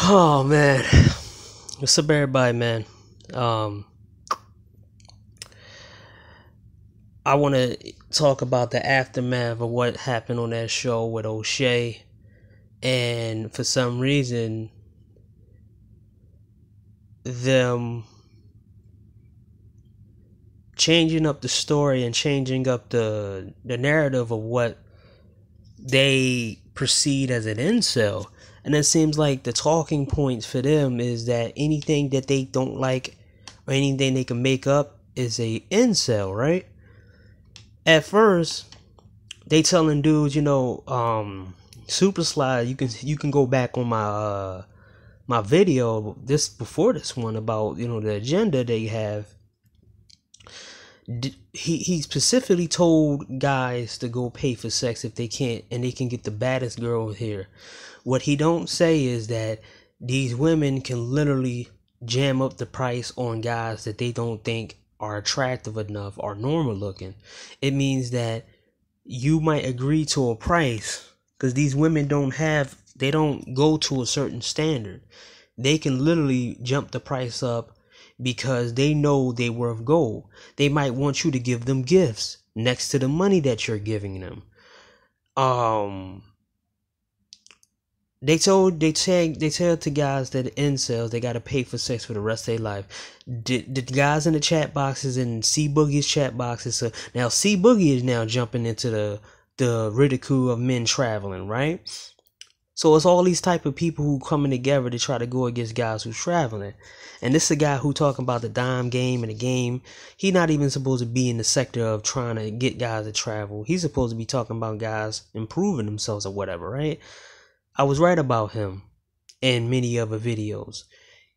Oh man, what's up, everybody, man? Um, I want to talk about the aftermath of what happened on that show with O'Shea, and for some reason, them changing up the story and changing up the narrative of what they perceive as an incel. And it seems like the talking points for them is that anything that they don't like or anything they can make up is a incel, right? At first, they telling dudes, Super Slide, you can go back on my video this before this one about the agenda they have. He specifically told guys to go pay for sex if they can't, and they can get the baddest girl here. What he don't say is that these women can literally jam up the price on guys that they don't think are attractive enough or normal looking. It means that you might agree to a price because these women they don't go to a certain standard. They can literally jump the price up because they know they worth gold. They might want you to give them gifts next to the money that you're giving them. They tell to guys that incels they gotta pay for sex for the rest of their life. The guys in the chat boxes and C Boogie's chat boxes. So now C Boogie is now jumping into the ridicule of men traveling, right? So it's all these type of people who coming together to try to go against guys who's traveling. And this is a guy who talking about the dime game and the game. He not even supposed to be in the sector of trying to get guys to travel. He's supposed to be talking about guys improving themselves or whatever, right? I was right about him in many other videos.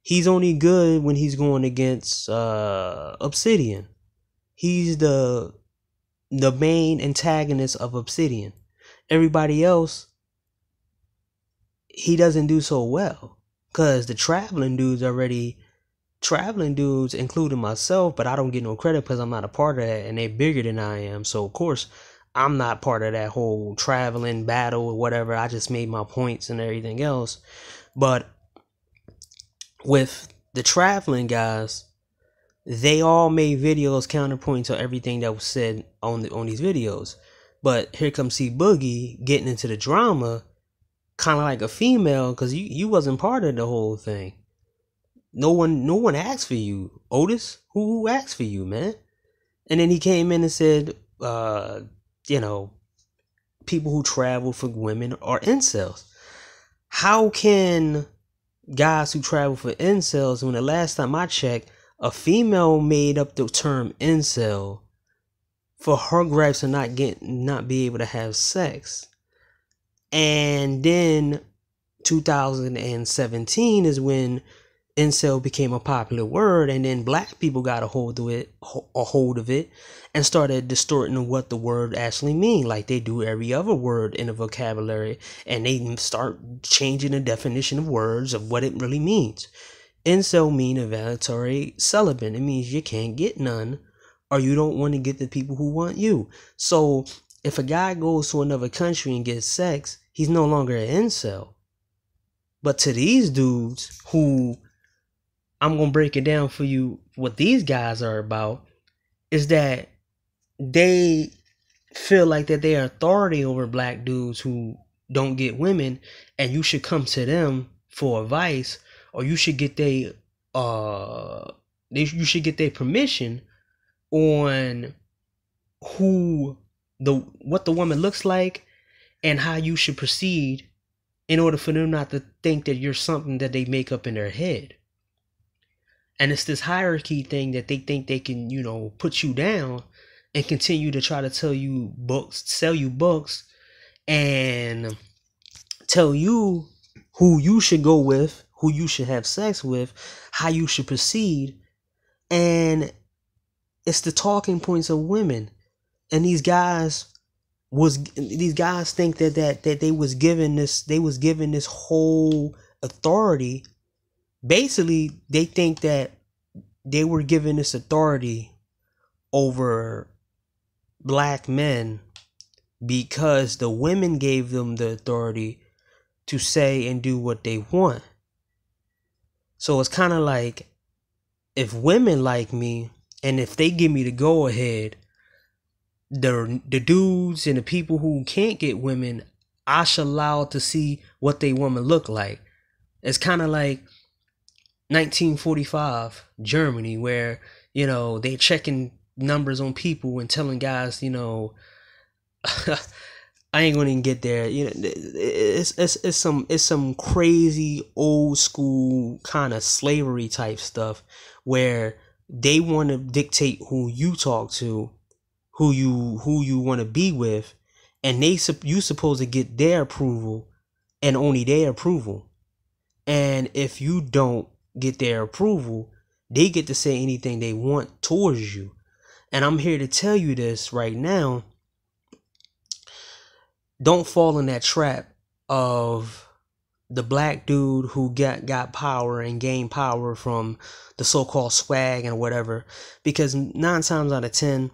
He's only good when he's going against Obsidian. He's the main antagonist of Obsidian. Everybody else, he doesn't do so well. Because the traveling dudes, including myself, but I don't get no credit because I'm not a part of that and they're bigger than I am. So, of course, I'm not part of that whole traveling battle or whatever. I just made my points and everything else. But with the traveling guys, they all made videos counterpoint to everything that was said on these videos. But here comes C Boogie getting into the drama, kind of like a female, because you wasn't part of the whole thing. No one asked for you, Otis. Who asked for you, man? And then he came in and said, people who travel for women are incels. How can guys who travel for incels, when the last time I checked, a female made up the term incel for her gripes to not be able to have sex? And then 2017 is when incel became a popular word, and then black people got a hold of it and started distorting what the word actually means, like they do every other word in the vocabulary, and they start changing the definition of words of what it really means. Incel mean involuntary celibate. It means you can't get none, or you don't want to get the people who want you. So if a guy goes to another country and gets sex, he's no longer an incel. But to these dudes who, I'm going to break it down for you, what these guys are about is that they feel like that they are authority over black dudes who don't get women, and you should come to them for advice, or you should get their permission on what the woman looks like and how you should proceed in order for them not to think that you're something that they make up in their head. And it's this hierarchy thing that they think they can, put you down and continue to try to sell you books, and tell you who you should go with, who you should have sex with, how you should proceed. And it's the talking points of women. And these guys think that they was given this whole authority. Basically, they think that they were given this authority over black men because the women gave them the authority to say and do what they want. So it's kind of like, if women like me, and if they give me the go ahead, the dudes and the people who can't get women, I should allow to see what they woman look like. It's kind of like 1945 Germany, where they checking numbers on people and telling guys, I ain't gonna even get there. It's some crazy old school kind of slavery type stuff where they want to dictate who you talk to, who you want to be with, and you supposed to get their approval and only their approval. And if you don't get their approval, they get to say anything they want towards you. And I'm here to tell you this right now. Don't fall in that trap of the black dude who got power and gained power from the so-called swag and whatever. Because 9 times out of 10,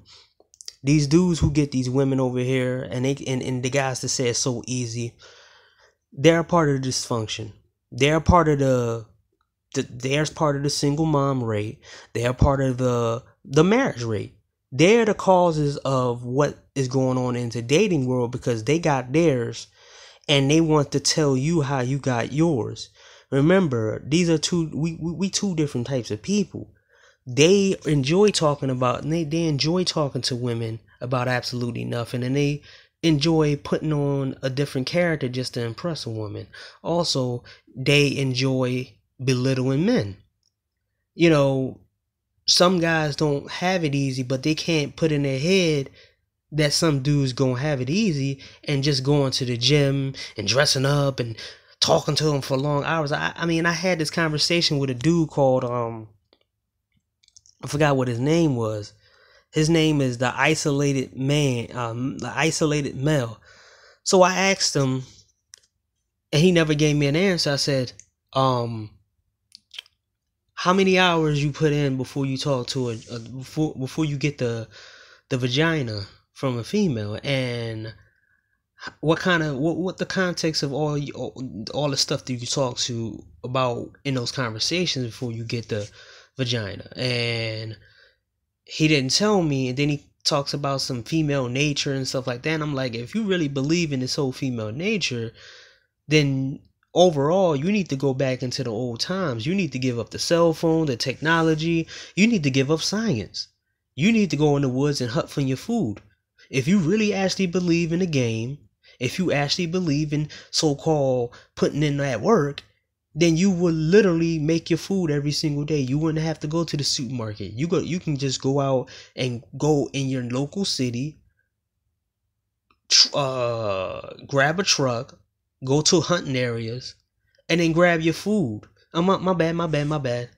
these dudes who get these women over here, and the guys that say it's so easy, they're a part of the dysfunction. They're part of they're part of the single mom rate. They're part of the marriage rate. They're the causes of what is going on in the dating world, because they got theirs and they want to tell you how you got yours. Remember, these are we two different types of people. They enjoy talking about, and they enjoy talking to women about absolutely nothing, and they enjoy putting on a different character just to impress a woman. Also, they enjoy belittling men. Some guys don't have it easy, but they can't put in their head that some dudes gonna have it easy and just going to the gym and dressing up and talking to them for long hours. I mean, I had this conversation with a dude called I forgot what his name was. His name is the isolated man, the isolated male. So I asked him, and he never gave me an answer. I said, how many hours you put in before you talk to before you get the vagina from a female, and what the context of all the stuff that you talk to about in those conversations before you get the vagina. And he didn't tell me. And then he talks about some female nature and stuff like that, and I'm like, if you really believe in this whole female nature, then overall you need to go back into the old times. You need to give up the cell phone, the technology. You need to give up science. You need to go in the woods and hunt for your food. If you really actually believe in the game, if you actually believe in so-called putting in that work, then you would literally make your food every single day. You wouldn't have to go to the supermarket. You can just go out and go in your local city, grab a truck, go to hunting areas, and then grab your food. My bad.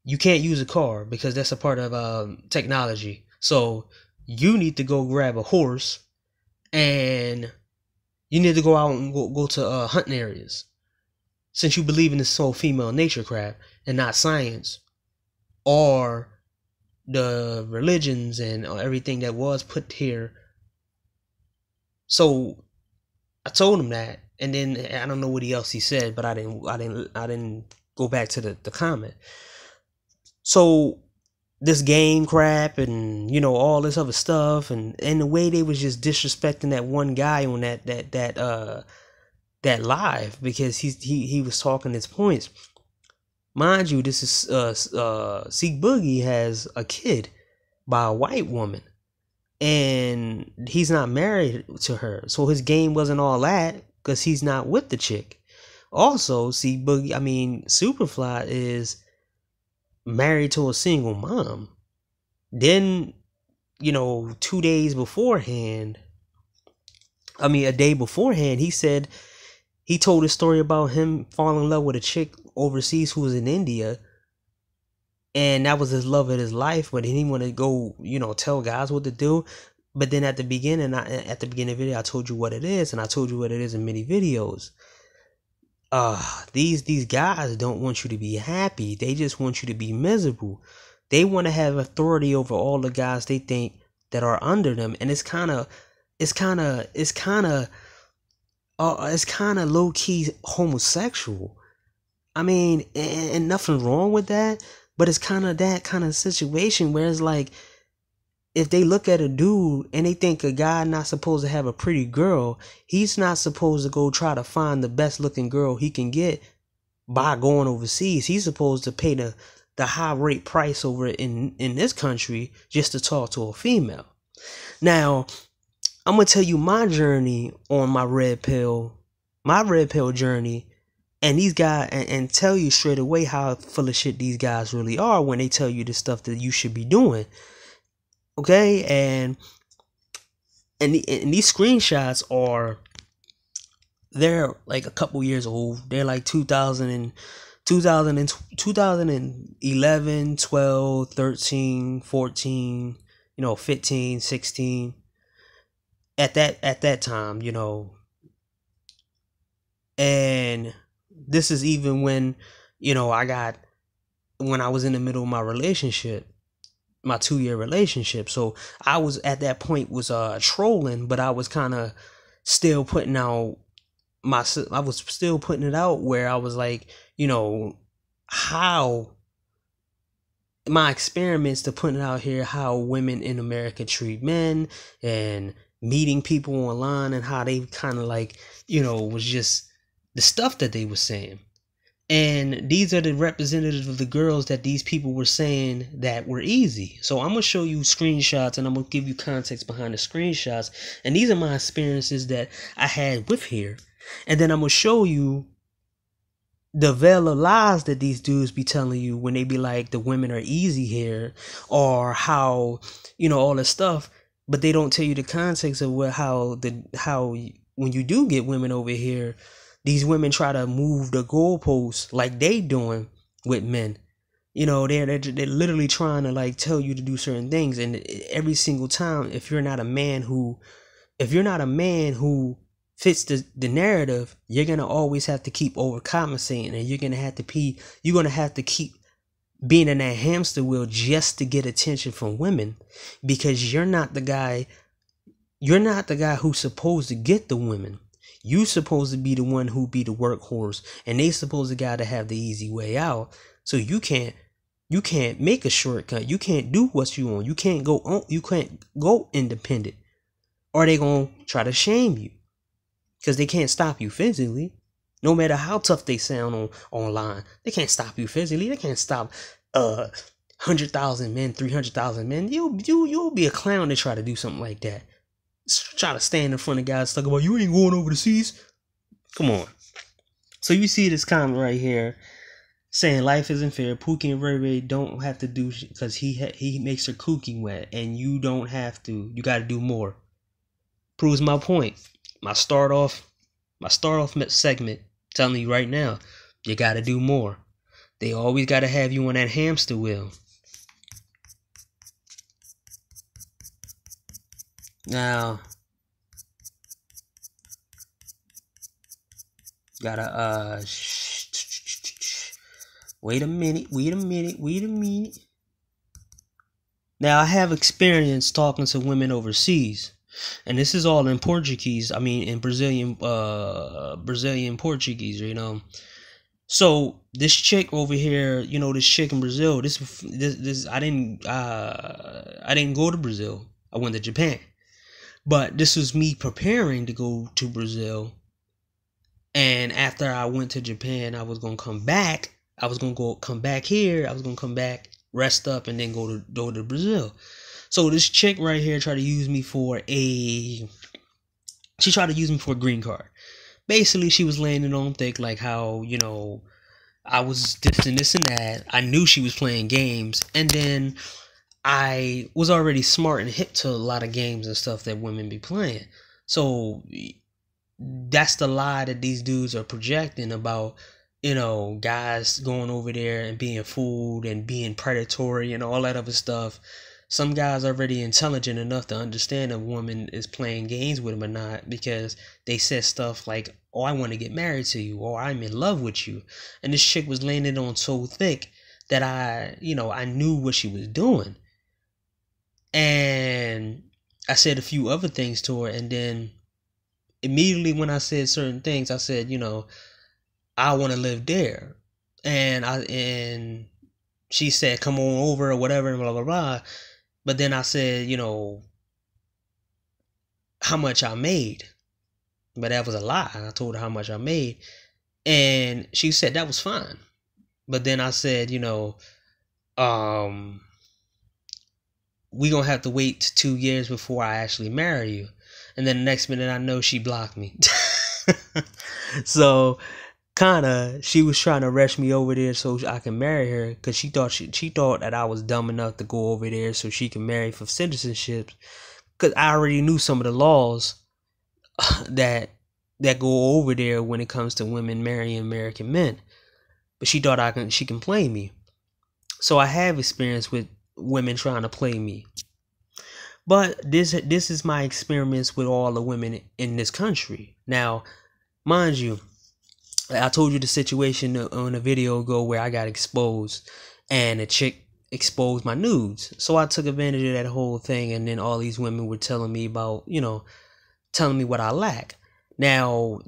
You can't use a car because that's a part of technology. So you need to go grab a horse, and you need to go out and go to hunting areas. Since you believe in this whole female nature crap and not science or the religions and everything that was put here. So I told him that, and then I don't know what else he said, but I didn't go back to the comment. So this game crap and all this other stuff, and the way they was just disrespecting that one guy on that live, because he was talking his points. Mind you, this is Seek Boogie has a kid by a white woman, and he's not married to her, so his game wasn't all that because he's not with the chick. Also, Seek Boogie, Superfly is married to a single mom. Then 2 days beforehand, a day beforehand, he told a story about him falling in love with a chick overseas who was in India, and that was his love of his life. But he didn't want to go, tell guys what to do. But then at the beginning of the video, I told you what it is, and I told you what it is in many videos. These guys don't want you to be happy. They just want you to be miserable. They want to have authority over all the guys they think that are under them, and it's kind of low key homosexual. I mean, and nothing wrong with that, but it's kind of that kind of situation where it's like, if they look at a dude and they think a guy not supposed to have a pretty girl, he's not supposed to go try to find the best looking girl he can get by going overseas. He's supposed to pay the high rate price over in this country just to talk to a female. Now, I'm gonna tell you my journey on my red pill journey, and these guys, and tell you straight away how full of shit these guys really are when they tell you the stuff that you should be doing. Okay, and these screenshots are, they're like a couple years old. They're like 2011, 12, 13, 14, 15, 16. At that time, and this is even when, when I was in the middle of my relationship, my 2-year relationship. So I was at that point was trolling, but I was kind of still putting out I was still putting it out where I was like, how my experiments to putting out here how women in America treat men, and meeting people online, and how they kind of like, was just the stuff that they were saying. And these are the representatives of the girls that these people were saying that were easy. So I'm going to show you screenshots, and I'm going to give you context behind the screenshots. And these are my experiences that I had with here. And then I'm going to show you the veil of lies that these dudes be telling you when they be like, the women are easy here, or how, all this stuff. But they don't tell you the context of how when you do get women over here, these women try to move the goalposts like they doing with men. They're literally trying to like tell you to do certain things, and every single time, if you're not a man who fits the narrative, you're gonna always have to keep overcompensating, and you're gonna have to keep being in that hamster wheel just to get attention from women, because you're not the guy who's supposed to get the women. You supposed to be the one who be the workhorse, and they supposed to gotta have the easy way out. So you can't make a shortcut. You can't do what you want. You can't go independent, or they gonna try to shame you, because they can't stop you physically. No matter how tough they sound online, they can't stop you physically. They can't stop 100,000 men, 300,000 men. You'll be a clown to try to do something like that. Try to stand in front of guys talking about you ain't going over the seas. Come on. So you see this comment right here saying life isn't fair. Pookie and Ray Ray don't have to do because he makes her cooking wet, and you don't have to. You got to do more. Proves my point. My start off segment telling you right now, you got to do more. They always got to have you on that hamster wheel. Now, gotta wait a minute. Now, I have experience talking to women overseas, and this is all in Portuguese. I mean, in Brazilian Portuguese, So this chick over here, this chick in Brazil. This I didn't go to Brazil. I went to Japan. But this was me preparing to go to Brazil. And after I went to Japan, I was going to come back. I was going to come back here. I was going to come back, rest up, and then go to Brazil. So this chick right here tried to use me for a green card. Basically, she was laying it on thick, like how, I was this and this and that. I knew she was playing games. And then I was already smart and hip to a lot of games and stuff that women be playing. So that's the lie that these dudes are projecting about, guys going over there and being fooled and being predatory and all that other stuff. Some guys are already intelligent enough to understand a woman is playing games with them or not, because they said stuff like, oh, I want to get married to you, or I'm in love with you. And this chick was laying it on so thick that I knew what she was doing. And I said a few other things to her, and then immediately when I said certain things, I said, I want to live there. and she said, "Come on over," or whatever, and blah blah blah. But then I said, how much I made. But that was a lie. I told her how much I made. And she said that was fine. But then I said, we gonna have to wait 2 years before I actually marry you. And then the next minute I know she blocked me. So kinda she was trying to rush me over there so I can marry her, because she thought that I was dumb enough to go over there so she can marry for citizenship, because I already knew some of the laws that go over there when it comes to women marrying American men. But she thought she can play me. So I have experience with women trying to play me. But this is my experiments with all the women in this country. Now, mind you, I told you the situation on a video ago where I got exposed and a chick exposed my nudes. So I took advantage of that whole thing, and then all these women were telling me about, telling me what I lack. Now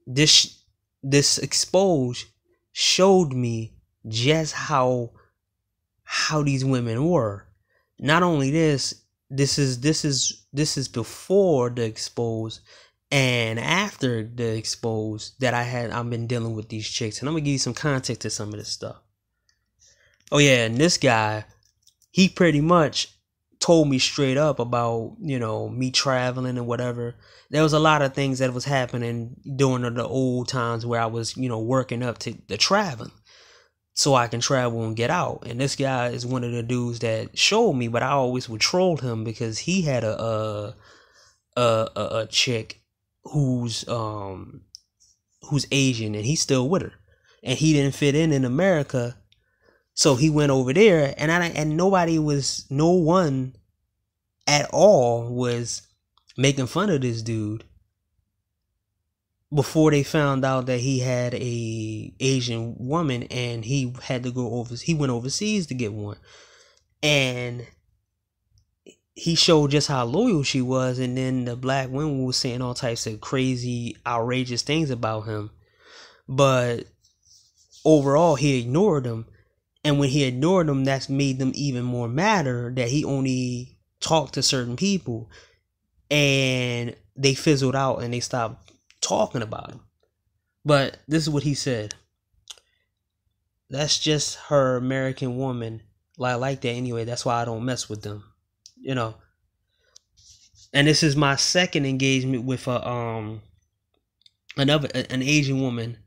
this expose showed me just how these women were. Not only this is before the expose and after the expose that I've been dealing with these chicks. And I'm gonna give you some context to some of this stuff. Oh yeah, and this guy, he pretty much told me straight up about, me traveling and whatever. There was a lot of things that was happening during the old times where I was, working up to the traveling so I can travel and get out. And this guy is one of the dudes that showed me, but I always would troll him because he had a chick who's Asian, and he's still with her, and he didn't fit in America. So he went over there, and no one at all was making fun of this dude before they found out that he had a Asian woman, and he had to go over. He went overseas to get one, and he showed just how loyal she was. And then the black women was saying all types of crazy, outrageous things about him, but overall he ignored them. And when he ignored them, that's made them even more madder that he only talked to certain people, and they fizzled out and they stopped talking about him. But this is what he said: "That's just her American woman. Like that anyway. That's why I don't mess with them." And this is my second engagement with an Asian woman,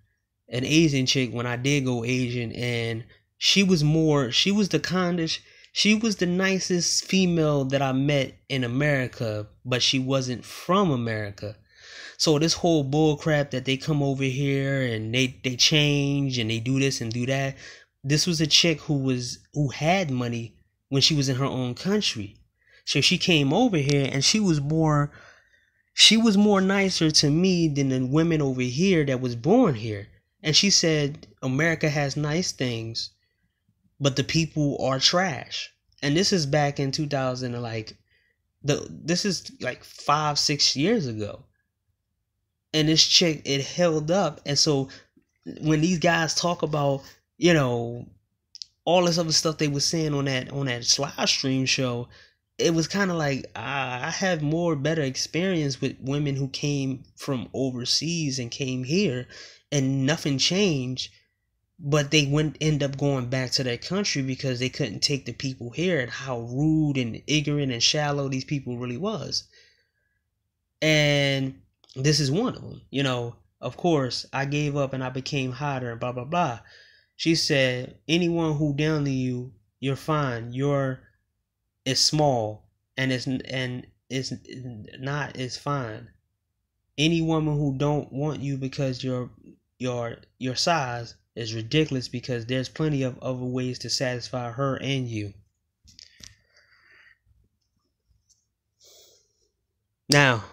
an Asian chick, when I did go Asian. And she was the nicest female that I met in America, but she wasn't from America. So this whole bull crap that they come over here and they change and they do this and do that. This was a chick who had money when she was in her own country. So she came over here, and she was more nicer to me than the women over here that was born here. And she said, America has nice things, but the people are trash. And this is back in 2000, this is like 5-6 years ago. And this chick, it held up. And so when these guys talk about, all this other stuff they were saying on that live stream show, it was kind of like, I have better experience with women who came from overseas and came here, and nothing changed. But they end up going back to their country because they couldn't take the people here and how rude and ignorant and shallow these people really was. And this is one of them. Of course, I gave up and I became hotter and blah, blah, blah. She said, anyone who down to you, you're fine. It's small and it's fine. Any woman who don't want you because your size is ridiculous, because there's plenty of other ways to satisfy her and you. Now,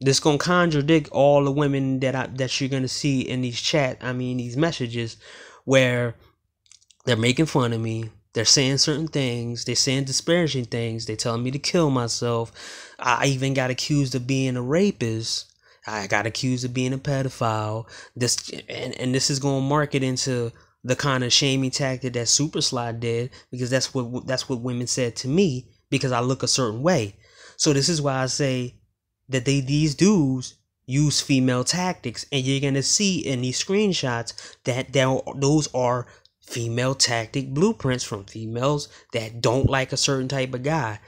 this gonna contradict all the women that you're gonna see in these messages, where they're making fun of me. They're saying certain things. They're saying disparaging things. They're telling me to kill myself. I even got accused of being a rapist. I got accused of being a pedophile. This and this is gonna mark it into the kind of shaming tactic that Super Slide did, because that's what women said to me because I look a certain way. So this is why I say that these dudes use female tactics, and you're gonna see in these screenshots that those are female tactic blueprints from females that don't like a certain type of guy.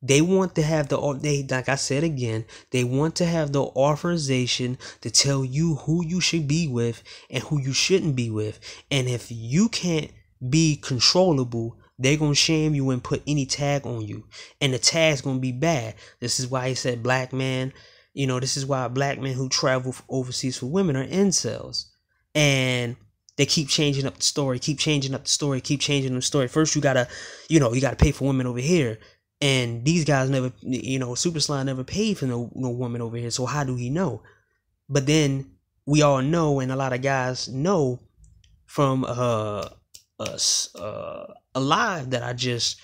They want to have like I said again, they want to have the authorization to tell you who you should be with and who you shouldn't be with. And if you can't be controllable, they're going to shame you and put any tag on you. And the tag's going to be bad. This is why he said black man, this is why black men who travel overseas for women are incels. And they keep changing up the story, keep changing the story. First, you gotta pay for women over here. And these guys never, Super Slime never paid for no woman over here. So how do he know? But then we all know, and a lot of guys know from a live that I just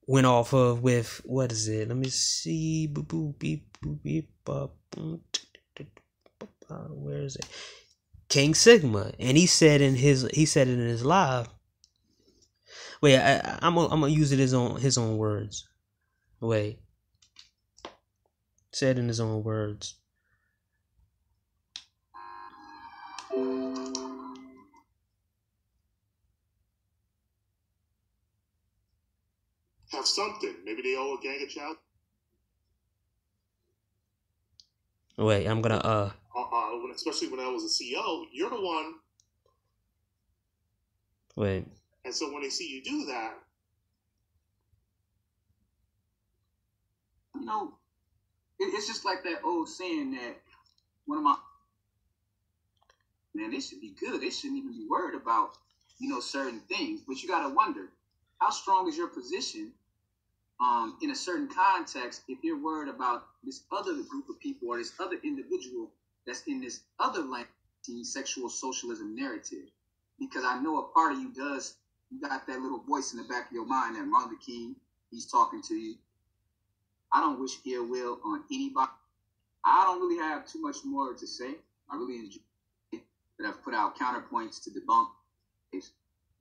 went off of with, what is it? Let me see. Where is it? King Sigma, and he said it in his live. Wait, I'm gonna use it his own words. Wait. Said in his own words. Have something. Maybe they owe a gang of child. Wait, I'm gonna especially when I was a CEO, you're the one. Wait. And so when they see you do that, it's just like that old saying that one of my man, they should be good. They shouldn't even be worried about certain things. But you got to wonder, how strong is your position in a certain context if you're worried about this other group of people or this other individual that's in this other sexual socialism narrative? Because I know a part of you got that little voice in the back of your mind that Martin Luther King, he's talking to you. I don't wish ill will on anybody. I don't really have too much more to say. I really enjoy that I've put out counterpoints to debunk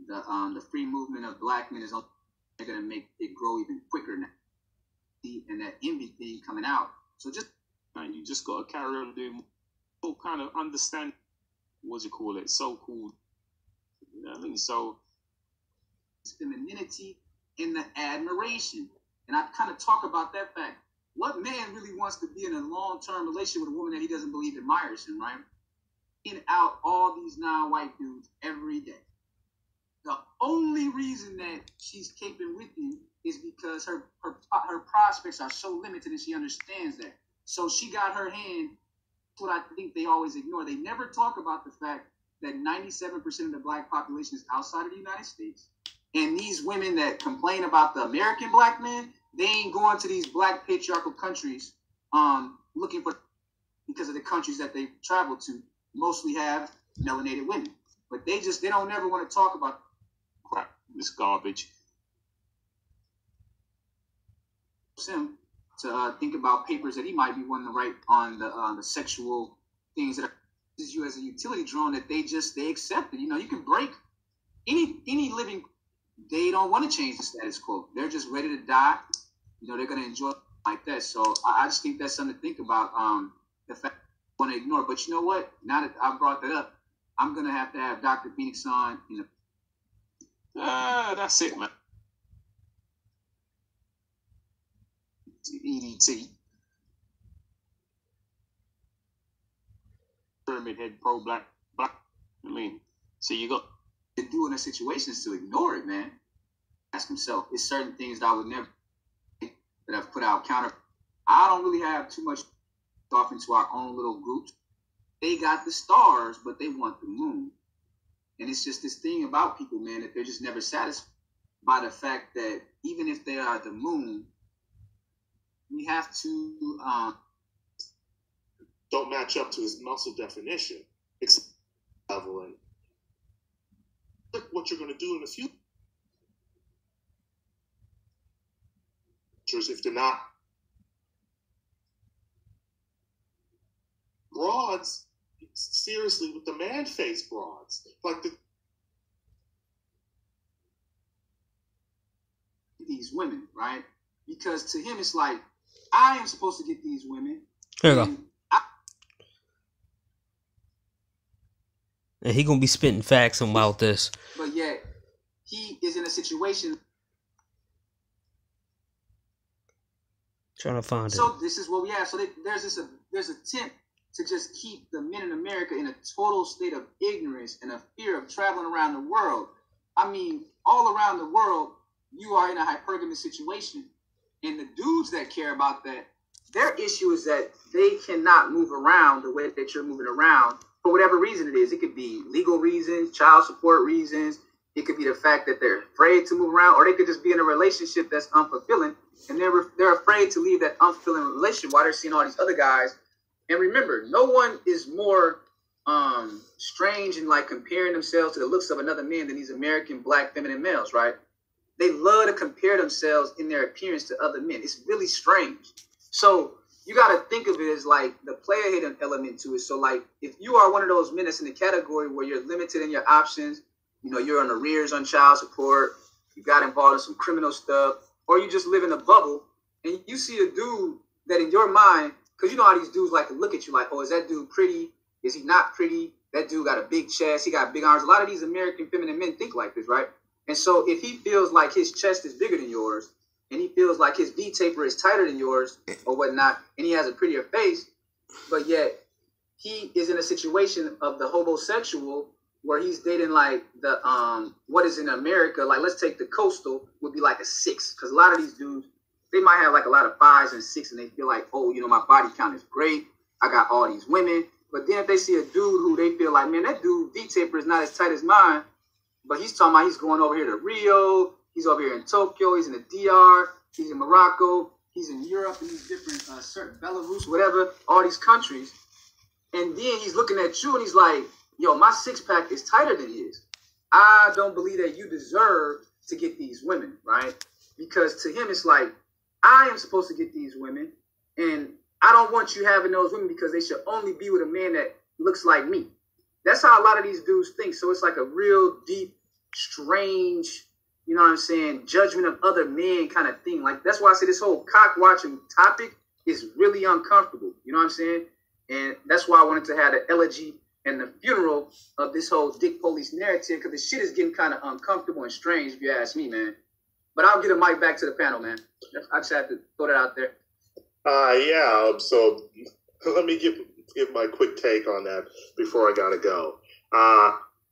the free movement of black men is going to make it grow even quicker now. And that envy thing coming out. So you just got to carry on doing all kind of understand, so-called, you know what I mean? So femininity and the admiration. And I kind of talk about that fact. What man really wants to be in a long-term relationship with a woman that he doesn't believe admires him, right? In out all these non-white dudes every day. The only reason that she's keeping with you is because her prospects are so limited and she understands that. So she got her hand, what I think they always ignore. They never talk about the fact that 97% of the black population is outside of the United States. And these women that complain about the American black man, they ain't going to these black patriarchal countries looking for, because of the countries that they travel to mostly have melanated women. But they don't never want to talk about crap, this garbage. Him to think about papers that he might be wanting to write on the sexual things that is you as a utility drone that they accept it. You can break any living. They don't want to change the status quo. They're just ready to die. They're going to enjoy it like that. So I just think that's something to think about. The fact I want to ignore. But you know what? Now that I brought that up, I'm going to have Dr. Phoenix on. That's it, man. EDT. Pyramid head, pro-black. So you got to do in a situation is to ignore it, man. Ask himself, it's certain things that I would never, that I've put out counter. I don't really have too much off into our own little groups. They got the stars, but they want the moon. And it's just this thing about people, man, that they're just never satisfied by the fact that even if they are the moon, we have to don't match up to his muscle definition. Level and look what you're going to do in the future. If they're not, broads seriously with the man-faced broads. Like these women, right? Because to him, it's like, I am supposed to get these women. There you go. And he gonna be spitting facts about this. But yet, he is in a situation. Trying to find it. So this is what we have. So there's attempt to just keep the men in America in a total state of ignorance and a fear of traveling around the world. I mean, all around the world, you are in a hypergamous situation. And the dudes that care about that, their issue is that they cannot move around the way that you're moving around for whatever reason it is. It could be legal reasons, child support reasons. It could be the fact that they're afraid to move around, or they could just be in a relationship that's unfulfilling, and they're afraid to leave that unfulfilling relationship while they're seeing all these other guys. And remember, no one is more strange in like comparing themselves to the looks of another man than these American black feminine males, right? They love to compare themselves in their appearance to other men. It's really strange. So you got to think of it as like the player hidden element to it. So like if you are one of those men that's in the category where you're limited in your options, you know, you're on arrears on child support, you got involved in some criminal stuff, or you just live in a bubble, and you see a dude that in your mind, because you know how these dudes like to look at you like, oh, is that dude pretty? Is he not pretty? That dude got a big chest. He got big arms. A lot of these American feminine men think like this, right? And so if he feels like his chest is bigger than yours, and he feels like his V-taper is tighter than yours or whatnot, and he has a prettier face, but yet he is in a situation of the homosexual where he's dating like the, what is in America, like let's take the coastal, would be like a 6. Because a lot of these dudes, they might have like a lot of 5s and 6s, and they feel like, oh, you know, my body count is great. I got all these women. But then if they see a dude who they feel like, man, that dude V-taper is not as tight as mine, but he's talking about he's going over here to Rio, he's over here in Tokyo, he's in the DR, he's in Morocco, he's in Europe, and these different, certain Belarus, whatever, all these countries. And then he's looking at you and he's like, yo, my 6-pack is tighter than his. I don't believe that you deserve to get these women, right? Because to him, it's like, I am supposed to get these women, and I don't want you having those women because they should only be with a man that looks like me. That's how a lot of these dudes think. So it's like a real deep, strange, you know what I'm saying, judgment of other men kind of thing. Like, that's why I say this whole cock watching topic is really uncomfortable. You know what I'm saying? And that's why I wanted to have the elegy and the funeral of this whole dick police narrative, because the shit is getting kind of uncomfortable and strange, if you ask me, man. But I'll get a mic back to the panel, man. I just had to throw that out there. So let me give my quick take on that before I gotta go.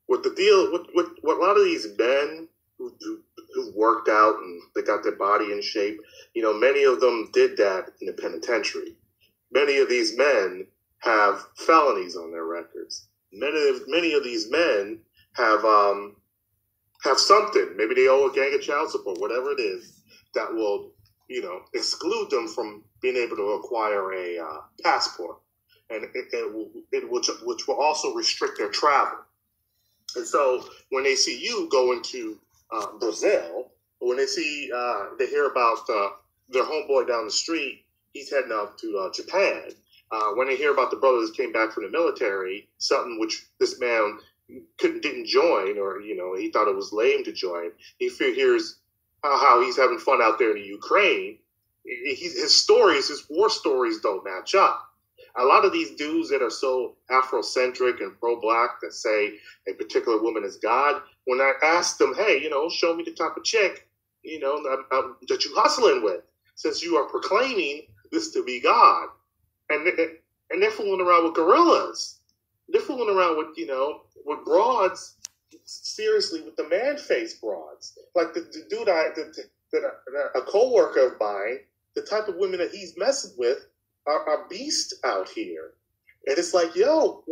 With the deal, with a lot of these men who worked out and they got their body in shape, you know, many of them did that in the penitentiary. Many of these men have felonies on their records. Many of these men have something. Maybe they owe a gang of child support, whatever it is, that will, you know, exclude them from being able to acquire a passport, and which will also restrict their travel. And so when they see you going to Brazil, or when they hear about their homeboy down the street, he's heading out to Japan. When they hear about the brother that came back from the military, something which this man didn't join, or, you know, he thought it was lame to join. He hears how he's having fun out there in the Ukraine. His war stories don't match up. A lot of these dudes that are so Afrocentric and pro-black that say a particular woman is God, when I ask them, hey, you know, show me the type of chick, you know, that you hustling with, since you are proclaiming this to be God. And they're fooling around with gorillas. They're fooling around with, you know, with broads, seriously, with the man-faced broads. Like the dude a co-worker of mine, the type of women that he's messing with are beasts out here. And it's like, yo,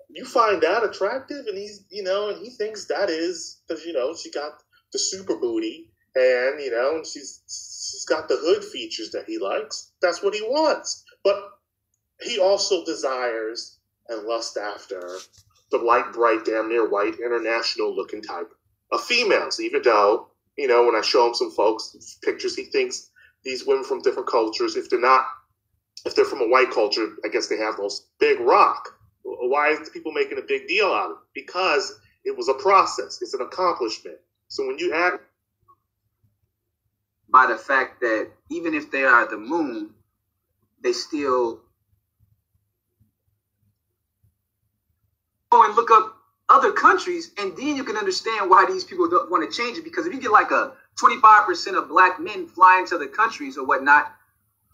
you find that attractive? And he's, you know, and he thinks that is because, you know, she got the super booty and, you know, and she's got the hood features that he likes. That's what he wants. But he also desires and lusts after the light, bright, damn near white, international looking type of females, even though, you know, when I show him some folks, pictures, he thinks these women from different cultures, if they're not if they're from a white culture, I guess they have those big rock. Why is people making a big deal out of it? Because it was a process. It's an accomplishment. So when you add by the fact that even if they are the moon, they still go and look up other countries, and then you can understand why these people don't want to change it. Because if you get like a 25% of black men flying to other countries or whatnot,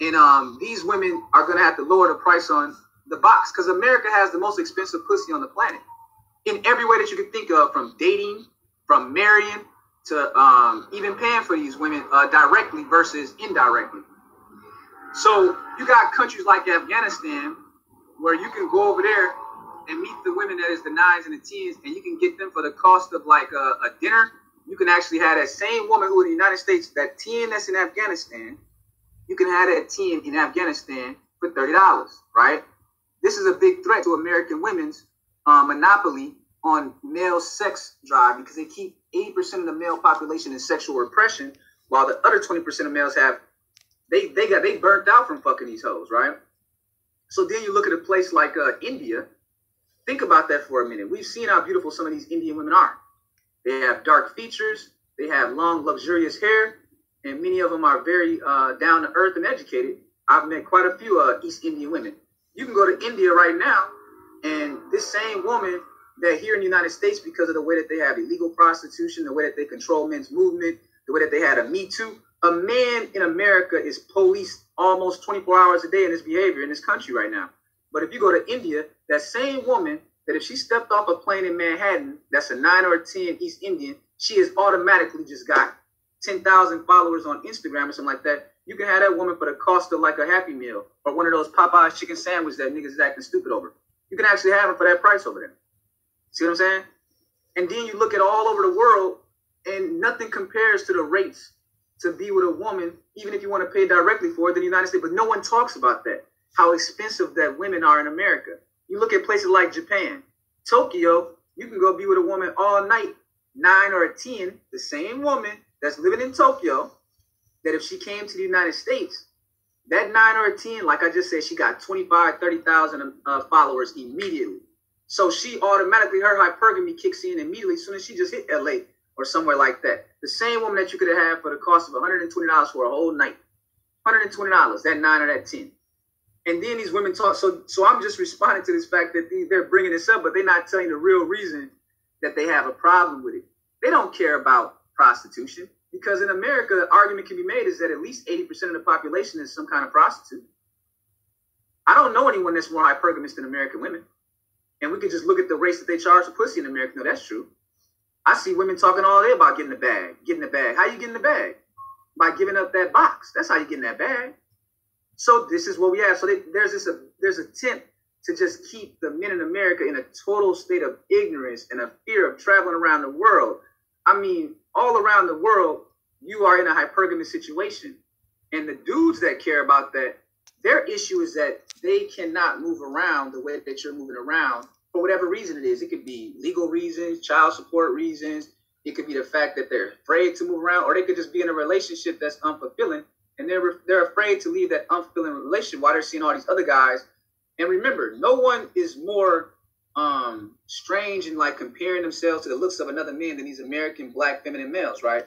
and these women are going to have to lower the price on the box, because America has the most expensive pussy on the planet in every way that you can think of, from dating, from marrying, to even paying for these women directly versus indirectly. So you got countries like Afghanistan where you can go over there and meet the women that is the 9s and the 10s, and you can get them for the cost of like a dinner. You can actually have that same woman who in the United States, that 10 that's in Afghanistan, you can have that 10 in Afghanistan for $30, right? This is a big threat to American women's monopoly on male sex drive, because they keep 80% of the male population in sexual repression, while the other 20% of males have, they burnt out from fucking these hoes, right? So then you look at a place like India. Think about that for a minute. We've seen how beautiful some of these Indian women are. They have dark features, they have long, luxurious hair, and many of them are very down to earth and educated. I've met quite a few East Indian women. You can go to India right now, and this same woman that here in the United States, because of the way that they have illegal prostitution, the way that they control men's movement, the way that they had a Me Too, a man in America is policed almost 24 hours a day in his behavior in this country right now. But if you go to India, that same woman, that if she stepped off a plane in Manhattan, that's a 9 or a 10 East Indian, she has automatically just got 10,000 followers on Instagram or something like that. You can have that woman for the cost of like a Happy Meal or one of those Popeye's chicken sandwiches that niggas is acting stupid over. You can actually have her for that price over there. See what I'm saying? And then you look at all over the world, and nothing compares to the rates to be with a woman, even if you want to pay directly for it, in the United States. But no one talks about that, how expensive that women are in America. You look at places like Japan, Tokyo, you can go be with a woman all night, 9 or a 10, the same woman that's living in Tokyo, that if she came to the United States, that 9 or a 10, like I just said, she got 25, 30,000 followers immediately. So she automatically, her hypergamy kicks in immediately as soon as she just hit LA or somewhere like that. The same woman that you could have had for the cost of $120 for a whole night. $120, that 9 or that 10. And then these women talk. So I'm just responding to this fact that they're bringing this up, but they're not telling the real reason that they have a problem with it. They don't care about prostitution, because in America, the argument can be made is that at least 80% of the population is some kind of prostitute. I don't know anyone that's more hypergamous than American women. And we can just look at the rates that they charge for pussy in America. No, that's true. I see women talking all day about getting the bag, getting the bag. How you getting the bag? By giving up that box. That's how you get in that bag. So this is what we have. So there's attempt to just keep the men in America in a total state of ignorance and a fear of traveling around the world. I mean, all around the world, you are in a hypergamous situation. And the dudes that care about that, their issue is that they cannot move around the way that you're moving around for whatever reason it is. It could be legal reasons, child support reasons. It could be the fact that they're afraid to move around, or they could just be in a relationship that's unfulfilling, and they're afraid to leave that unfulfilling relationship while they're seeing all these other guys. And remember, no one is more strange in like comparing themselves to the looks of another man than these American black feminine males, right?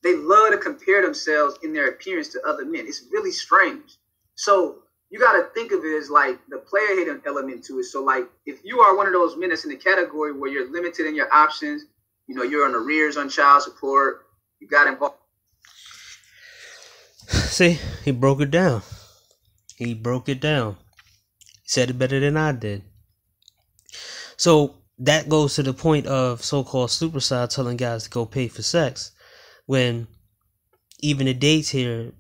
They love to compare themselves in their appearance to other men. It's really strange. So you got to think of it as like the player hating element to it. So like if you are one of those men that's in the category where you're limited in your options, you know, you're on arrears on child support, you got involved. See, he broke it down. He broke it down. He said it better than I did. So that goes to the point of so-called superstar telling guys to go pay for sex, when even the dates here,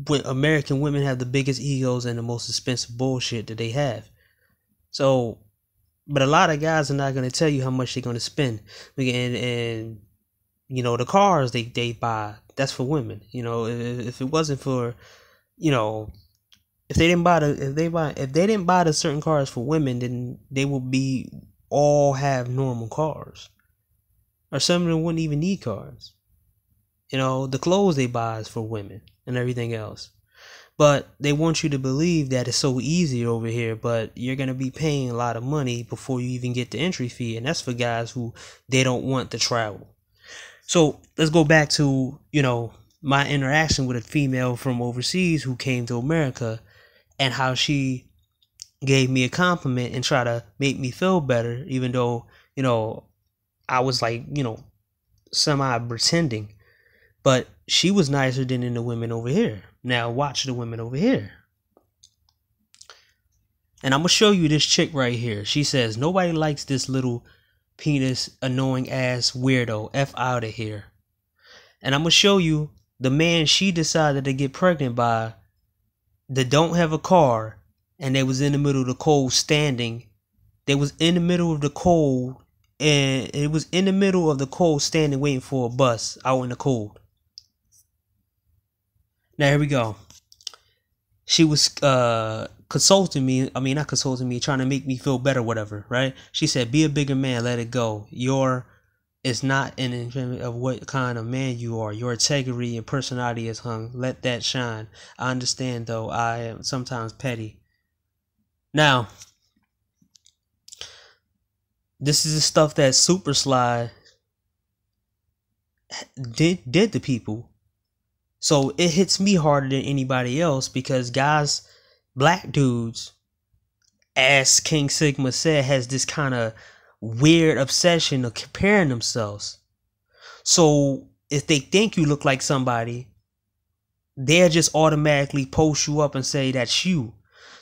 when American women have the biggest egos and the most expensive bullshit that they have. So, but a lot of guys are not going to tell you how much they're going to spend. And you know, the cars they buy, that's for women. You know, if it wasn't for, you know, if they didn't buy the certain cars for women, then they would be all have normal cars, or some of them wouldn't even need cars. You know, the clothes they buy is for women and everything else. But they want you to believe that it's so easy over here, but you're going to be paying a lot of money before you even get the entry fee. And that's for guys who they don't want to travel. So let's go back to, my interaction with a female from overseas who came to America and how she gave me a compliment and tried to make me feel better, even though, I was like, semi pretending. But she was nicer than the women over here. Now watch the women over here. And I'm going to show you this chick right here. She says, nobody likes this little penis annoying ass weirdo. F out of here. And I'm going to show you the man she decided to get pregnant by that don't have a car. And they was in the middle of the cold standing. They was in the middle of the cold. And it was in the middle of the cold standing waiting for a bus out in the cold. Now, here we go. She was consulting me. I mean, not consulting me, trying to make me feel better, whatever, right? She said, be a bigger man, let it go. It's not an infringement of what kind of man you are. Your integrity and personality is hung. Let that shine. I understand, though. I am sometimes petty. Now, this is the stuff that Super Sly did to people. So it hits me harder than anybody else because guys, black dudes, as King Sigma said, has this kind of weird obsession of comparing themselves. So if they think you look like somebody, they'll just automatically post you up and say that's you.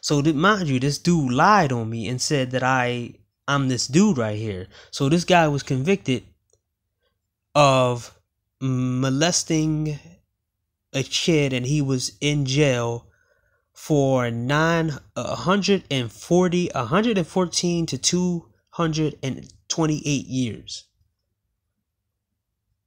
So mind you, this dude lied on me and said that I'm this dude right here. So this guy was convicted of molesting a kid, and he was in jail for 114 to 228 years.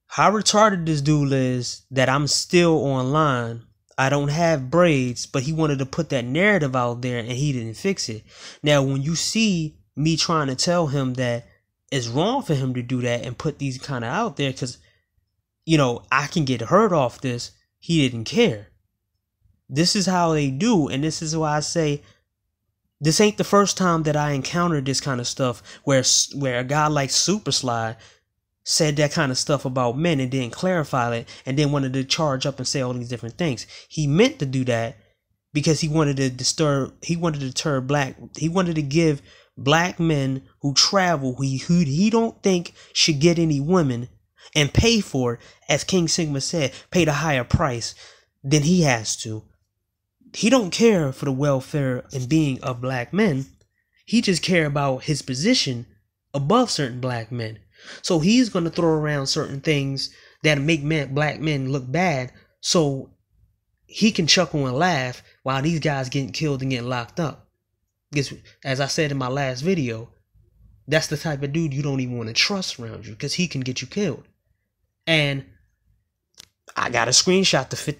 How retarded this dude is that I'm still online. I don't have braids, but he wanted to put that narrative out there and he didn't fix it. Now, when you see me trying to tell him that it's wrong for him to do that and put these kind of out there because, I can get hurt off this, he didn't care. This is how they do. And this is why I say this ain't the first time that I encountered this kind of stuff where a guy like Super Sly said that kind of stuff about men and didn't clarify it and then wanted to charge up and say all these different things. He meant to do that because he wanted to give black men who travel, who he don't think should get any women and pay for it, as King Sigma said, pay the higher price than he has to. He don't care for the welfare and being of black men. He just care about his position above certain black men. So he's going to throw around certain things that make black men look bad so he can chuckle and laugh while these guys getting killed and getting locked up. Because, as I said in my last video, that's the type of dude you don't even want to trust around you because he can get you killed. And I got a screenshot to fit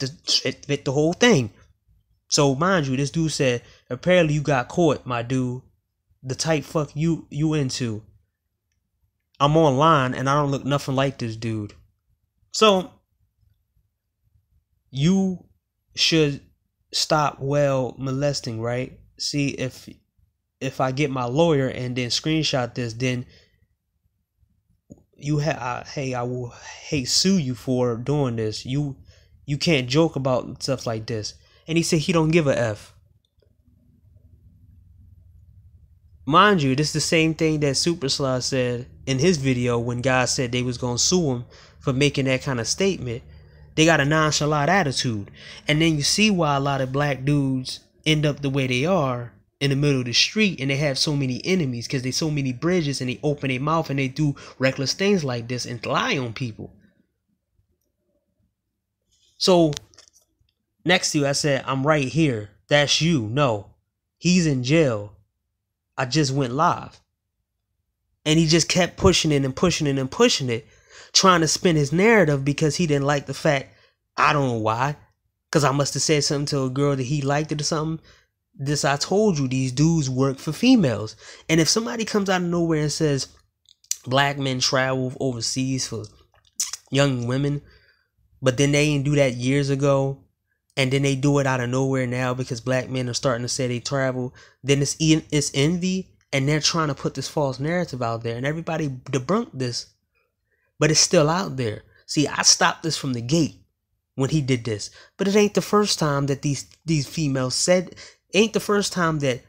the whole thing. So mind you, this dude said, apparently you got caught, my dude. The type fuck you into. I'm online and I don't look nothing like this dude. So you should stop molesting, right? See, if I get my lawyer and then screenshot this, then I will sue you for doing this. You can't joke about stuff like this. And he said he don't give a F. Mind you, this is the same thing that Super Sly said in his video when guys said they was gonna sue him for making that kind of statement. They got a nonchalant attitude. And then you see why a lot of black dudes end up the way they are in the middle of the street, and they have so many enemies because there's so many bridges, and they open their mouth and they do reckless things like this and lie on people. So next to you, I said, I'm right here. That's you. No, he's in jail. I just went live. And he just kept pushing it and pushing it and pushing it, trying to spin his narrative because he didn't like the fact, I don't know why, because I must have said something to a girl that he liked it or something. I told you, these dudes work for females. And if somebody comes out of nowhere and says black men travel overseas for young women, but then they didn't do that years ago, and then they do it out of nowhere now because black men are starting to say they travel. Then it's envy, and they're trying to put this false narrative out there, and everybody debunked this, but it's still out there. See, I stopped this from the gate when he did this, but it ain't the first time that these females said. Ain't the first time that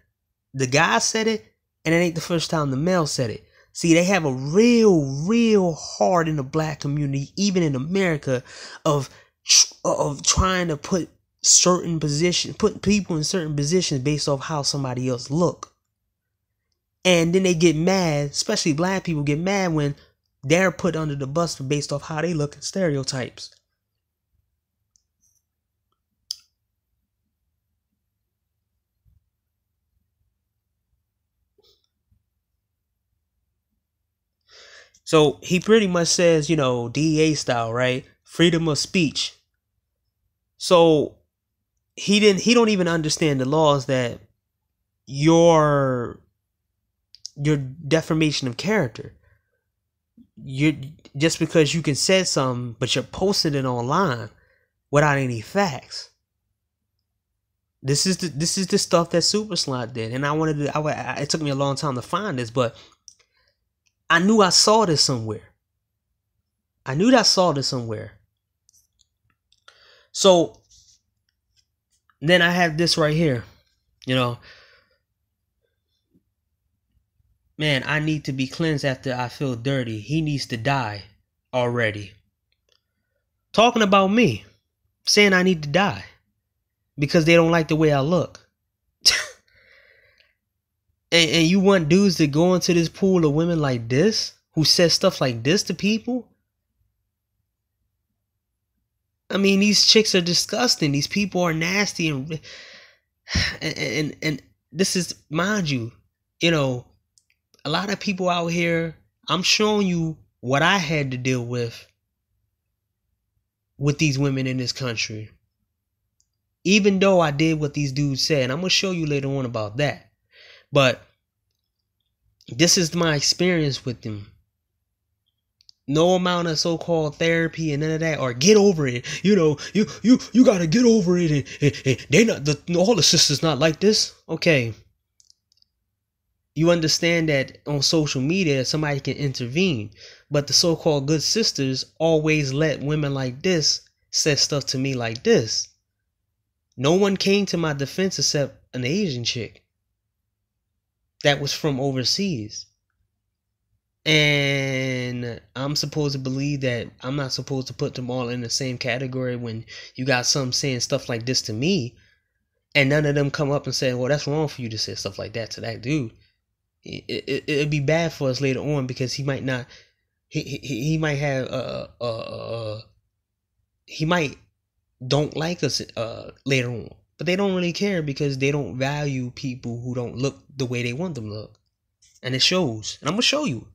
the guy said it, and it ain't the first time the male said it. See, they have a real hard in the black community, even in America, of trying to put people in certain positions based off how somebody else look. And then they get mad, especially black people get mad when they're put under the bus based off how they look and stereotypes. So he pretty much says, DEA style, right? Freedom of speech. So he don't even understand the laws that your defamation of character. You just because you can say something, but you're posting it online without any facts. This is the stuff that Super Slot did, and it took me a long time to find this, but I knew I saw this somewhere. So then I have this right here. Man, I need to be cleansed after I feel dirty. He needs to die already. Talking about me, saying I need to die because they don't like the way I look. And you want dudes to go into this pool of women like this, who says stuff like this to people? I mean, these chicks are disgusting. These people are nasty, and this is, mind you, a lot of people out here. I'm showing you what I had to deal with these women in this country. Even though I did what these dudes said, and I'm gonna show you later on about that. But this is my experience with them. No amount of so-called therapy and none of that, or get over it. You gotta get over it. And they not all the sisters not like this. Okay. You understand that on social media somebody can intervene, but the so-called good sisters always let women like this say stuff to me like this. No one came to my defense except an Asian chick that was from overseas. And I'm supposed to believe that I'm not supposed to put them all in the same category when you got some saying stuff like this to me, and none of them come up and say, well, that's wrong for you to say stuff like that to that dude. It'd be bad for us later on because he might not, he might have, he might don't like us later on. But they don't really care because they don't value people who don't look the way they want them to look. And it shows. And I'm going to show you.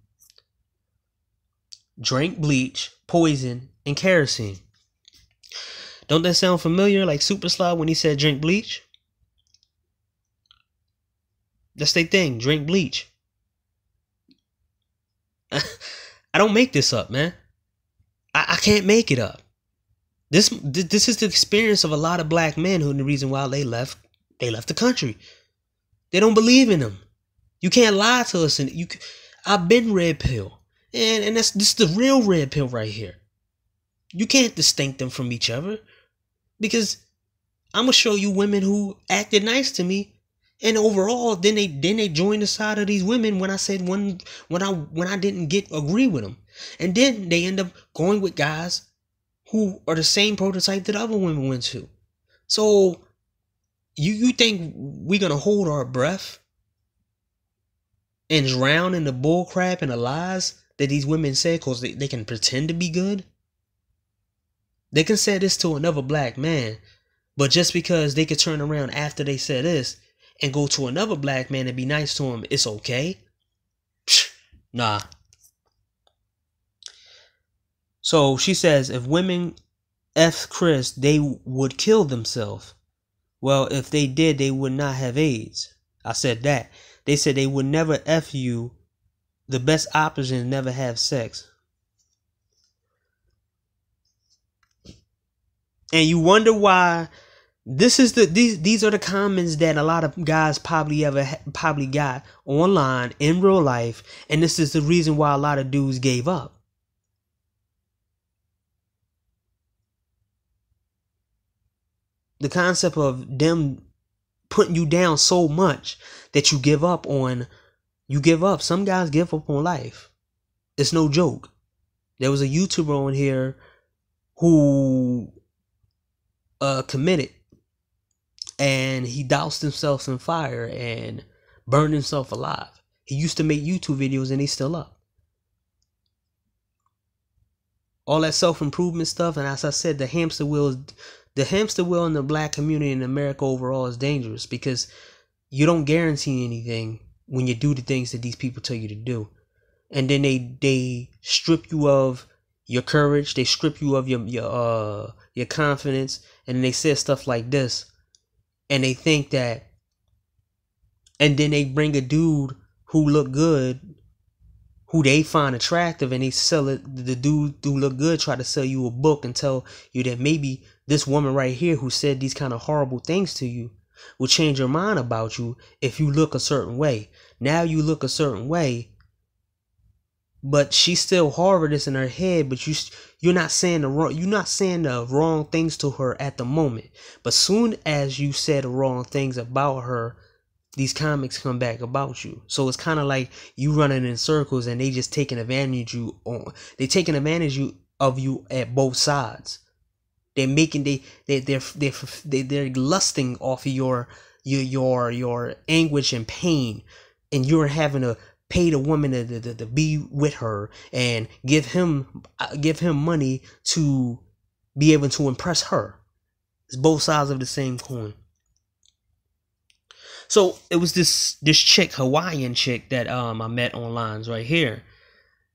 Drink bleach, poison, and kerosene. Don't that sound familiar, like Super Slide when he said drink bleach? That's their thing, drink bleach. I don't make this up, man. I can't make it up. This is the experience of a lot of black men who the reason why they left the country. They don't believe in them. You can't lie to us. And I've been red pill. And this is the real red pill right here. You can't distinct them from each other. Because I'm going to show you women who acted nice to me. And overall, then they joined the side of these women when I said when I didn't agree with them. And then they end up going with guys who are the same prototype that other women went to. So you think we're gonna hold our breath and drown in the bull crap and the lies that these women say because they can pretend to be good? They can say this to another black man, but just because they could turn around after they said this and go to another black man and be nice to him, it's okay? Psh, nah. So she says, if women F Chris, they would kill themselves. Well, if they did, they would not have AIDS. I said that. They said they would never F you. The best option is never have sex. And you wonder why These are the comments that a lot of guys probably got online in real life, and this is the reason why a lot of dudes gave up. The concept of them putting you down so much that you give up. Some guys give up on life. It's no joke. There was a YouTuber on here who committed, and he doused himself in fire and burned himself alive. He used to make YouTube videos and he's still up. All that self-improvement stuff, and as I said, the hamster wheel in the black community in America overall is dangerous, because you don't guarantee anything when you do the things that these people tell you to do. And then they strip you of your courage, they strip you of your confidence, and they say stuff like this. And they think that, and then they bring a dude who look good, who they find attractive, and they sell it. The dude who look good try to sell you a book and tell you that maybe this woman right here who said these kind of horrible things to you will change your mind about you if you look a certain way. Now you look a certain way, but she's still harboring this in her head. But you're not saying the wrong things to her at the moment. But soon as you said the wrong things about her, these comics come back about you. So it's kind of like you running in circles, and they just taking advantage of you at both sides. They're making they're lusting off of your anguish and pain, and you're having to pay the woman to be with her and give him money to be able to impress her. It's both sides of the same coin. So it was this chick, Hawaiian chick, that I met online right here.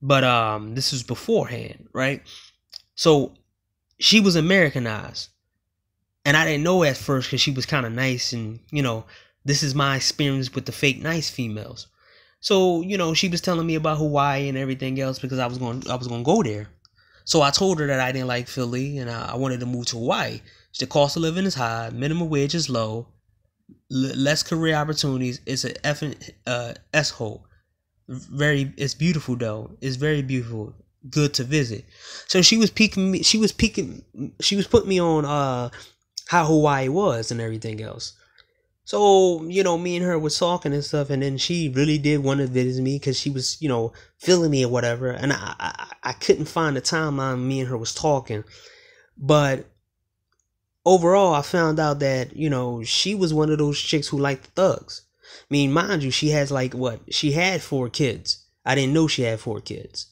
But this was beforehand, right? So she was Americanized, and I didn't know at first because she was kind of nice, and this is my experience with the fake nice females. So she was telling me about Hawaii and everything else because I was going to go there. So I told her that I didn't like Philly and I wanted to move to Hawaii. The cost of living is high, minimum wage is low, less career opportunities. It's an effing S-hole. It's beautiful though. It's very beautiful. Good to visit. So she was putting me on how Hawaii was and everything else. So, me and her was talking and stuff, and then she really did want to visit me because she was, feeling me or whatever. And I couldn't find the timeline me and her was talking. But overall, I found out that, she was one of those chicks who liked thugs. I mean, mind you, she has she had 4 kids. I didn't know she had 4 kids.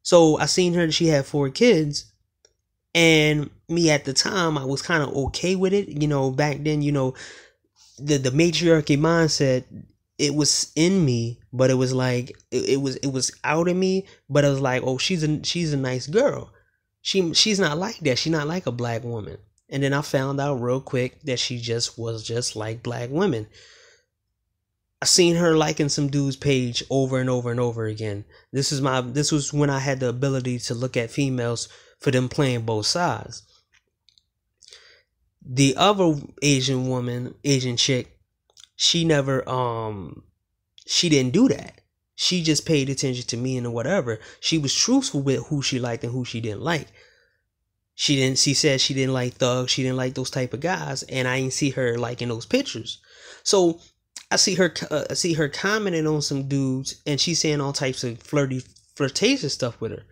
So I seen her, she had 4 kids. And me at the time, I was kind of okay with it. Back then, the matriarchy mindset, it was in me, but it was like it was out of me, but it was like, oh, she's a nice girl. She's not like that. She's not like a black woman. And then I found out real quick that she was just like black women. I seen her liking some dude's page over and over and over again. This was when I had the ability to look at females for them playing both sides. The other Asian chick, she never, she didn't do that. She just paid attention to me and whatever. She was truthful with who she liked and who she didn't like. She said she didn't like thugs. She didn't like those type of guys. And I didn't see her liking those pictures. So I see her commenting on some dudes, and she's saying all types of flirtatious stuff with her.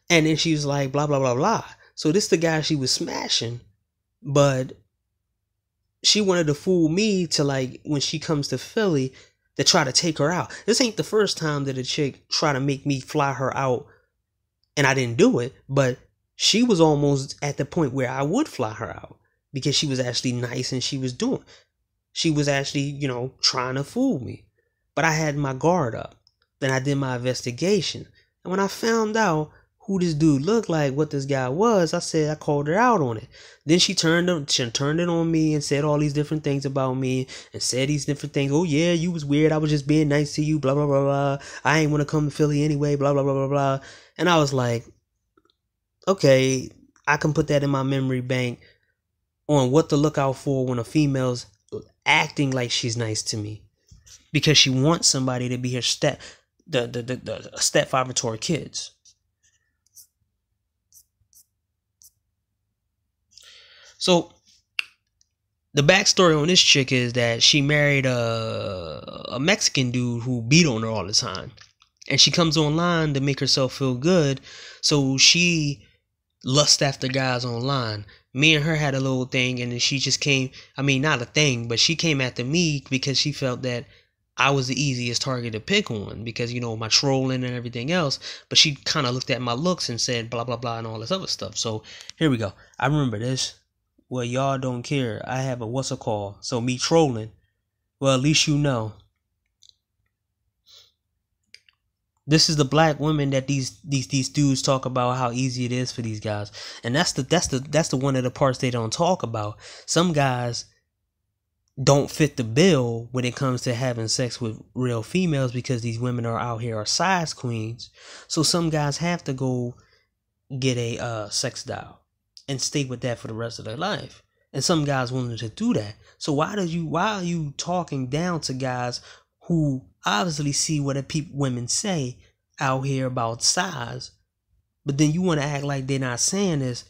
And then she was like, blah, blah, blah, blah. So this the guy she was smashing. But she wanted to fool me to, like, when she comes to Philly, to try to take her out. This ain't the first time that a chick try to make me fly her out, and I didn't do it. But she was almost at the point where I would fly her out because she was actually nice and she was actually, trying to fool me. But I had my guard up. Then I did my investigation. And when I found out who this dude looked like, what this guy was, I called her out on it. Then she turned it on me and said all these different things about me and said these different things. Oh yeah, you was weird. I was just being nice to you, blah, blah, blah, blah. I ain't want to come to Philly anyway, blah, blah, blah, blah, blah. And I was like, okay, I can put that in my memory bank. on what to look out for when a female's acting like she's nice to me, because she wants somebody to be her the stepfather to her kids. So the backstory on this chick is that she married a Mexican dude who beat on her all the time, and she comes online to make herself feel good, so she lusts after guys online. Me and her had a little thing, and then she just came. I mean, not a thing, but she came after me because she felt that I was the easiest target to pick on because, you know, my trolling and everything else. But she kind of looked at my looks and said blah, blah, blah, and all this other stuff. So here we go. I remember this. Well, y'all don't care. I have a what's it called? So me trolling. Well, at least you know. This is the black women that these dudes talk about how easy it is for these guys. And that's the one of the parts they don't talk about. Some guys don't fit the bill when it comes to having sex with real females because these women are out here are size queens. So some guys have to go get a sex doll and stay with that for the rest of their life. And some guys willing to do that. So why are you talking down to guys who obviously see what women say out here about size, but then you want to act like they're not saying this,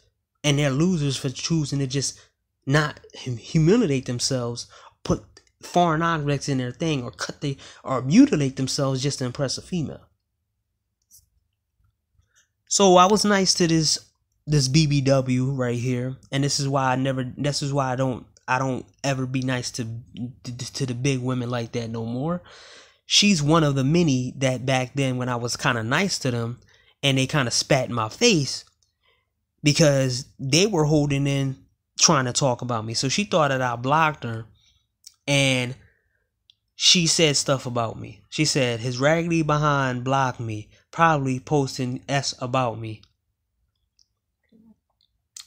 and they're losers for choosing to just not humiliate themselves, put foreign objects in their thing, or mutilate themselves just to impress a female. So I was nice to this BBW right here, and this is why I don't ever be nice to the big women like that no more. She's one of the many that back then when I was kind of nice to them and they kind of spat in my face because they were holding in trying to talk about me. So she thought that I blocked her, and she said stuff about me. She said his raggedy behind blocked me, probably posting S about me,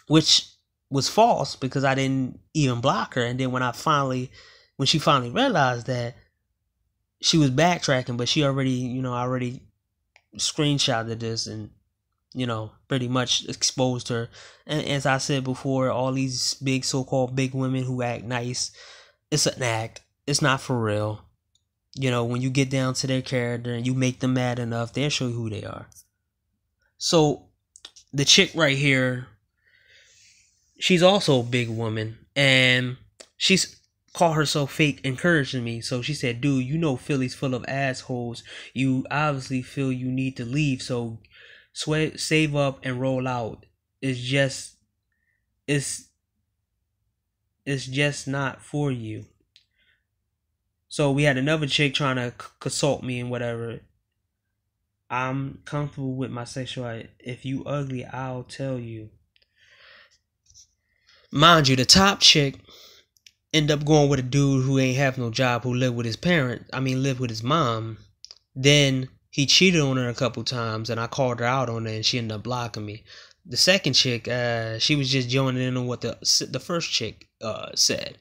which was false because I didn't even block her. And then when she finally realized that, she was backtracking, but she already screenshotted this and, pretty much exposed her. And as I said before, all these big so-called big women who act nice, it's an act. It's not for real. When you get down to their character and you make them mad enough, they'll show you who they are. So the chick right here, she's also a big woman, and she's call herself fake encouraging me. So she said, dude, Philly's full of assholes. You obviously feel you need to leave, so save up and roll out. It's just not for you. So we had another chick trying to consult me and whatever. I'm comfortable with my sexuality. If you ugly, I'll tell you. Mind you, the top chick end up going with a dude who ain't have no job, who lived with his mom. Then he cheated on her a couple times, and I called her out on it, and she ended up blocking me. The second chick, she was just joining in on what the first chick said.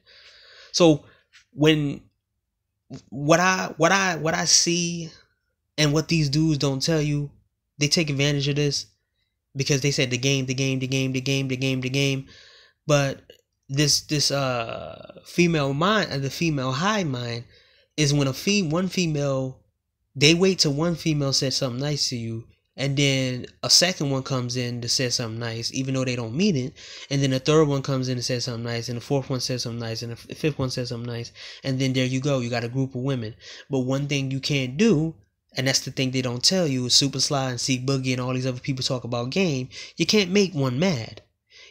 So when what I see and what these dudes don't tell you, they take advantage of this because they said the game. But this female mind, the female high mind, is when one female, they wait till one female said something nice to you, and then a second one comes in to say something nice, even though they don't mean it, and then a third one comes in and says something nice, and the fourth one says something nice, and the fifth one says something nice, and then there you go, you got a group of women. But one thing you can't do, and that's the thing they don't tell you, is Super Sly and C Boogie and all these other people talk about game, you can't make one mad.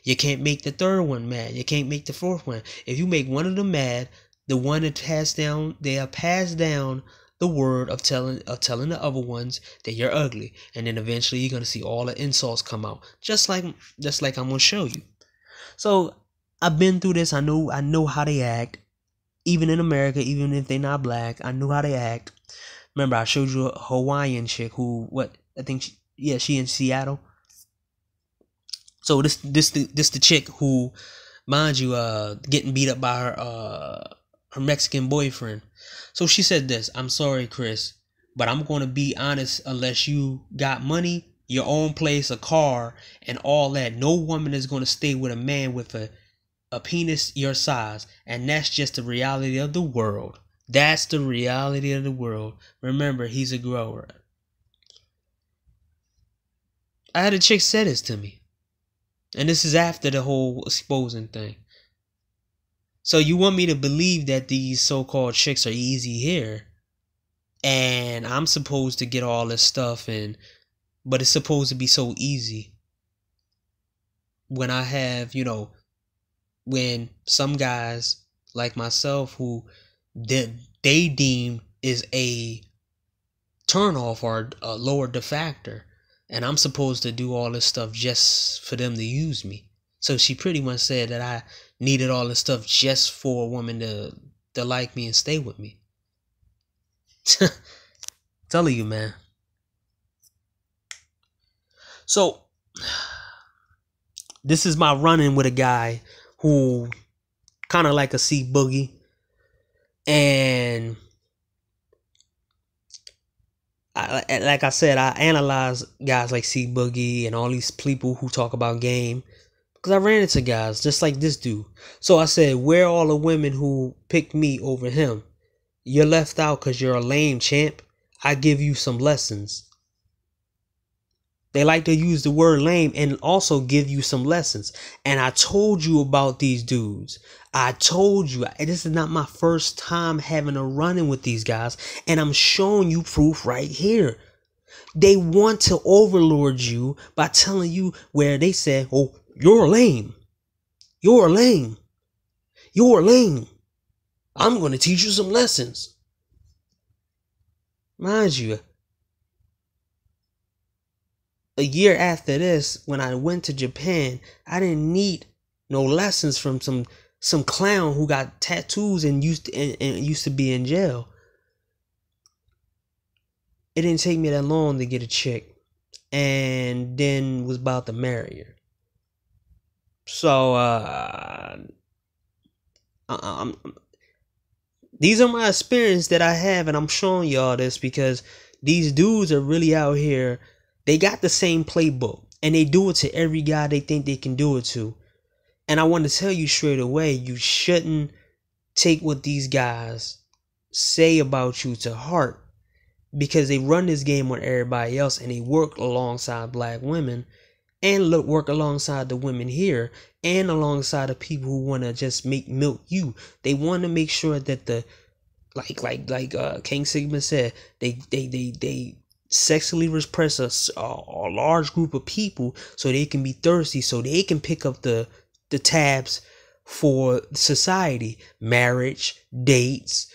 You can't make the third one mad. You can't make the fourth one. If you make one of them mad, the one that they'll pass down the word of telling the other ones that you're ugly, and then eventually you're gonna see all the insults come out, just like I'm gonna show you. So I've been through this. I know how they act, even in America, even if they're not black. I know how they act. Remember, I showed you a Hawaiian chick who she in Seattle. So this the chick who, mind you, getting beat up by her Mexican boyfriend. So she said this: I'm sorry, Chris, but I'm going to be honest. Unless you got money, your own place, a car, and all that, no woman is going to stay with a man with a a penis your size, and that's just the reality of the world. That's the reality of the world. Remember, he's a grower. I had a chick say this to me, and this is after the whole exposing thing. So you want me to believe that these so-called chicks are easy here, and I'm supposed to get all this stuff, but it's supposed to be so easy when I have, when some guys like myself who they deem is a turnoff or a lower defactor, and I'm supposed to do all this stuff just for them to use me. So she pretty much said that I needed all this stuff just for a woman to like me and stay with me. Telling you, man. So this is my run-in with a guy who kind of like a C boogie, and like I said, I analyze guys like C Boogie and all these people who talk about game, because I ran into guys just like this dude. So I said, where are all the women who picked me over him? You're left out because you're a lame champ. I give you some lessons. They like to use the word lame and also give you some lessons. And I told you about these dudes. I told you. This is not my first time having a run-in with these guys. And I'm showing you proof right here. They want to overlord you by telling you where they said, oh, you're lame. You're lame. You're lame. I'm going to teach you some lessons. Mind you, a year after this, when I went to Japan, I didn't need no lessons from some clown who got tattoos and used to be in jail. It didn't take me that long to get a chick, and then was about to marry her. So these are my experiences that I have, and I'm showing y'all this because these dudes are really out here. They got the same playbook, and they do it to every guy they think they can do it to. And I want to tell you straight away, you shouldn't take what these guys say about you to heart, because they run this game on everybody else, and they work alongside black women, and work alongside the women here, and alongside the people who want to just milk you. They want to make sure that the like King Sigma said, they sexually repress a large group of people so they can be thirsty, so they can pick up the tabs for society, marriage, dates,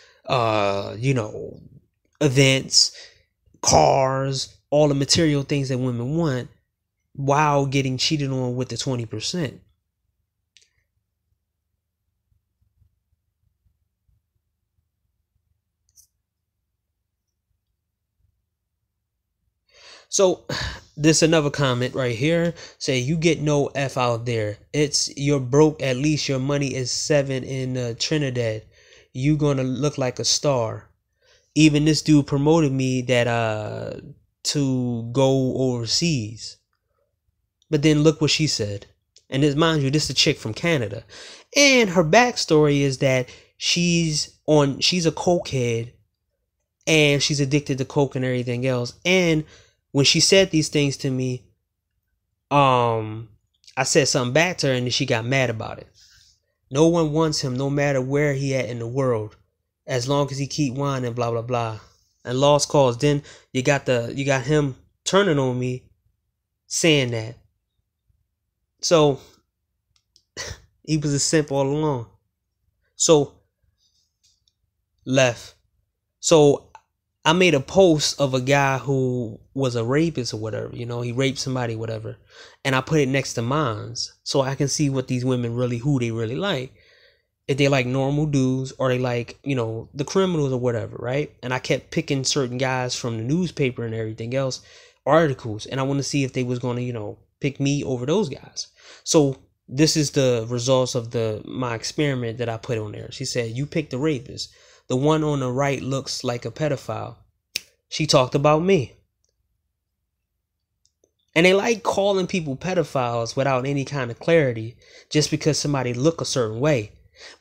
events, cars, all the material things that women want, while getting cheated on with the 20%. So there's another comment right here. Say, you get no F out there. You're broke. At least your money is 7 in Trinidad. You gonna look like a star. Even this dude promoted me that to go overseas. But then look what she said. And this, mind you, this is a chick from Canada. And her backstory is that she's a cokehead, and she's addicted to coke and everything else. And when she said these things to me, I said something back to her, and then she got mad about it. No one wants him, no matter where he at in the world, as long as he keep whining, blah blah blah, and lost cause. Then you got him turning on me, saying that. So he was a simp all along. So left. So I made a post of a guy who was a rapist or whatever, he raped somebody, whatever. And I put it next to mine's so I can see what these women who they really like. If they like normal dudes, or they like, the criminals or whatever, right? And I kept picking certain guys from the newspaper and everything else, articles. And I want to see if they was going to, pick me over those guys. So this is the results of my experiment that I put on there. She said, you picked the rapist. The one on the right looks like a pedophile. She talked about me. And they like calling people pedophiles without any kind of clarity just because somebody look a certain way.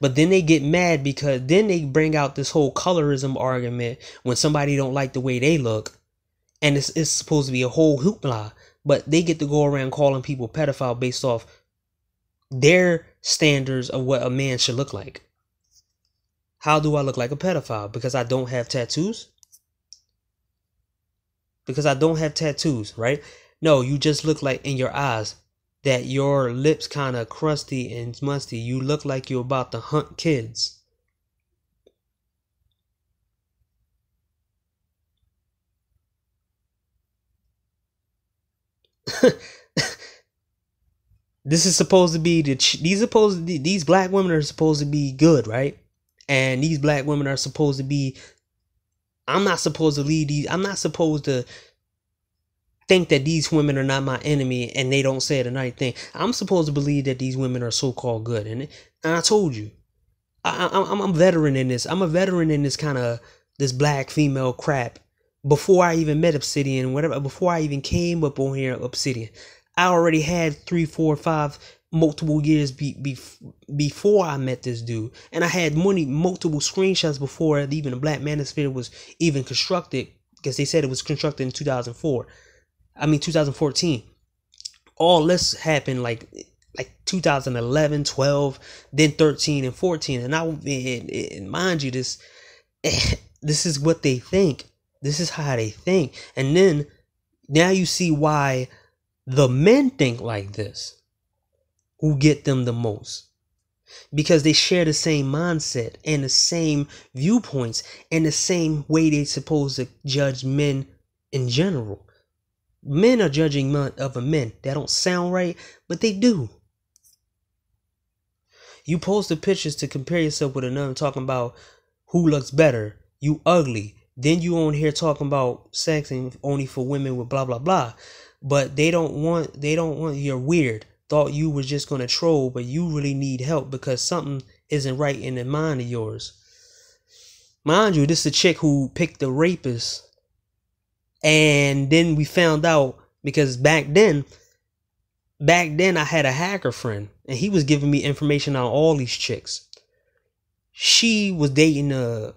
But then they get mad because then they bring out this whole colorism argument when somebody don't like the way they look. And it's supposed to be a whole hoopla. But they get to go around calling people pedophile based off their standards of what a man should look like. How do I look like a pedophile? Because I don't have tattoos? Because I don't have tattoos, right? No, you just look like in your eyes that your lips kind of crusty and musty. You look like you're about to hunt kids. This is supposed to be these black women are supposed to be good, right? And these black women are supposed to be. I'm not supposed to lead these. I'm not supposed to think that these women are not my enemy and they don't say the right thing. I'm supposed to believe that these women are so-called good. And I told you, I'm a veteran in this. I'm a veteran in this kind of this black female crap. Before I even met Obsidian, whatever, before I even came up on here, Obsidian, I already had 3, 4, 5 multiple years before I met this dude. And I had multiple screenshots before even the Black Manosphere was even constructed, because they said it was constructed in 2014. All this happened like 2011, 12, then 13 and 14. And mind you, this is what they think. This is how they think. And then now you see why the men think like this, who get them the most. Because they share the same mindset and the same viewpoints and the same way they're supposed to judge men in general. Men are judging other men. That don't sound right, but they do. You post the pictures to compare yourself with another, talking about who looks better. You ugly. Then you on here talking about sexing only for women with blah blah blah. But they don't want you're weird. Thought you was just gonna troll, but you really need help because something isn't right in the mind of yours. Mind you, this is a chick who picked the rapist. And then we found out, because back then I had a hacker friend and he was giving me information on all these chicks. She was dating a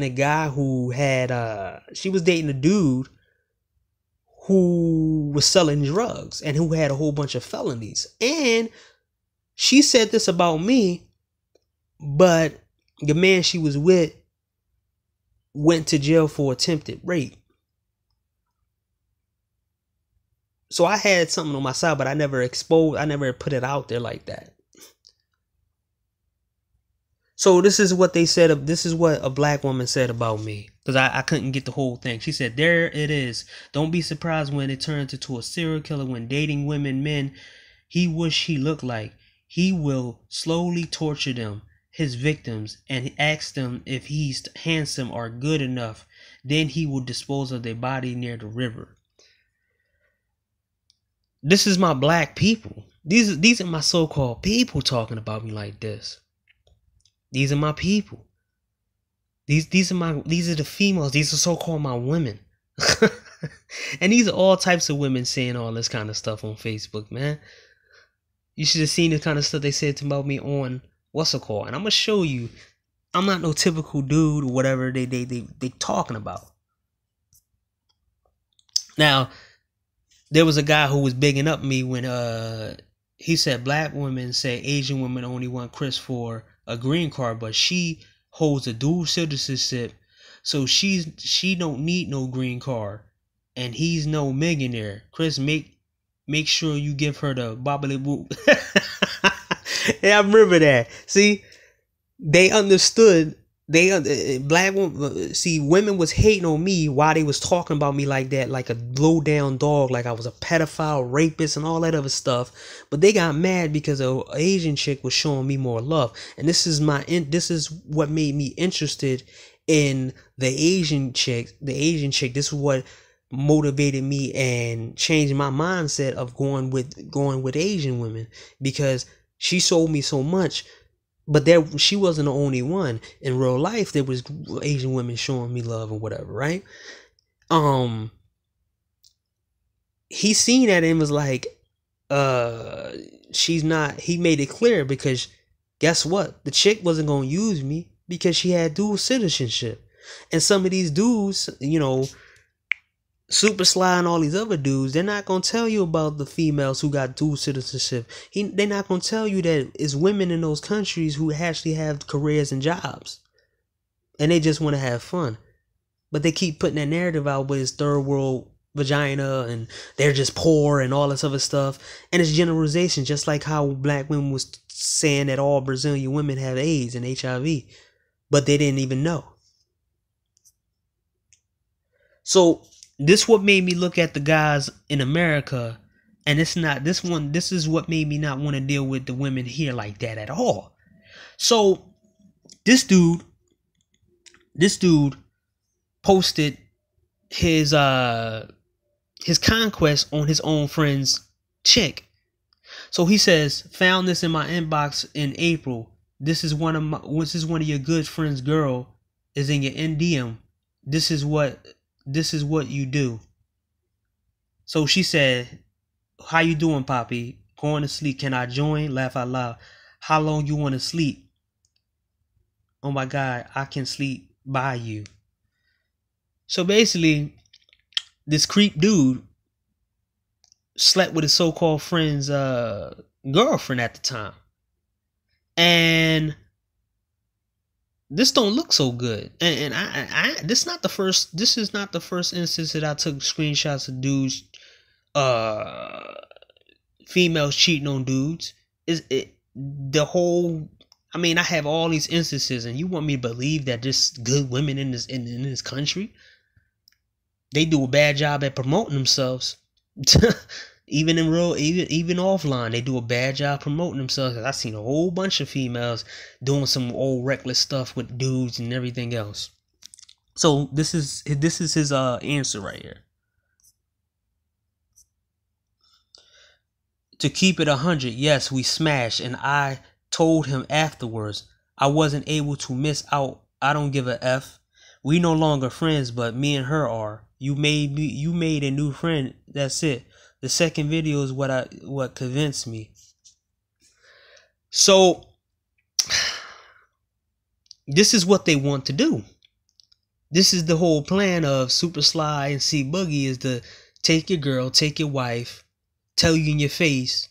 guy who had she was dating a dude who was selling drugs and who had a whole bunch of felonies. And she said this about me, but the man she was with went to jail for attempted rape. So I had something on my side, but I never put it out there like that. So this is what they said. This is what a black woman said about me. Because I couldn't get the whole thing. She said, there it is. Don't be surprised when it turns into a serial killer when dating men he wish he looked like. He will slowly torture them, his victims, and ask them if he's handsome or good enough. Then he will dispose of their body near the river. This is my black people. These are my so-called people talking about me like this. These are my people. These are the females. These are so-called my women. And these are all types of women saying all this kind of stuff on Facebook, man. You should have seen the kind of stuff they said about me on what's it called. And I'm gonna show you. I'm not no typical dude or whatever they talking about. Now, there was a guy who was bigging up me when he said black women say Asian women only want Chris for a green card, but she holds a dual citizenship, so she don't need no green card, and he's no millionaire. Chris, make sure you give her the bobbly boop. Yeah, I remember that. See, they understood. Black women, see, women was hating on me while they was talking about me like that, like a low down dog, like I was a pedophile, rapist, and all that other stuff. But they got mad because an Asian chick was showing me more love, and this is what made me interested in the Asian chick. This is what motivated me and changed my mindset of going with Asian women, because she sold me so much. But she wasn't the only one. In real life, there was Asian women showing me love or whatever, right? he seen that and was like, she's not. He made it clear because guess what? The chick wasn't gonna use me because she had dual citizenship, and some of these dudes, you know, Super Sly and all these other dudes, they're not gonna tell you about the females who got dual citizenship. They're not gonna tell you that it's women in those countries who actually have careers and jobs, and they just want to have fun. But they keep putting that narrative out with it's third world vagina and they're just poor and all this other stuff. And it's generalization, just like how black women was saying that all Brazilian women have AIDS and HIV, but they didn't even know. So this what made me look at the guys in America, and this is what made me not want to deal with the women here like that at all. So this dude posted his conquest on his own friend's chick. So he says, found this in my inbox in April. This is one of your good friend's girl is in your NDM. This is what you do. So she said, how you doing, Poppy? Going to sleep. Can I join? Laugh out loud. How long you want to sleep? Oh my God, I can sleep by you. So basically, this creep dude slept with his so-called friend's girlfriend at the time. And this don't look so good. And this is not the first instance that I took screenshots of dudes, females cheating on dudes. I have all these instances, and you want me to believe that there's good women in this country? They do a bad job at promoting themselves. even offline, they do a bad job promoting themselves. I've seen a whole bunch of females doing some old reckless stuff with dudes and everything else. So this is his answer right here. To keep it 100, yes, we smashed, and I told him afterwards I wasn't able to miss out. I don't give a F. We no longer friends, but me and her are. You made a new friend. That's it. The second video is what convinced me. So this is what they want to do. This is the whole plan of Super Sly and C Boogie, is to take your girl, take your wife, tell you in your face,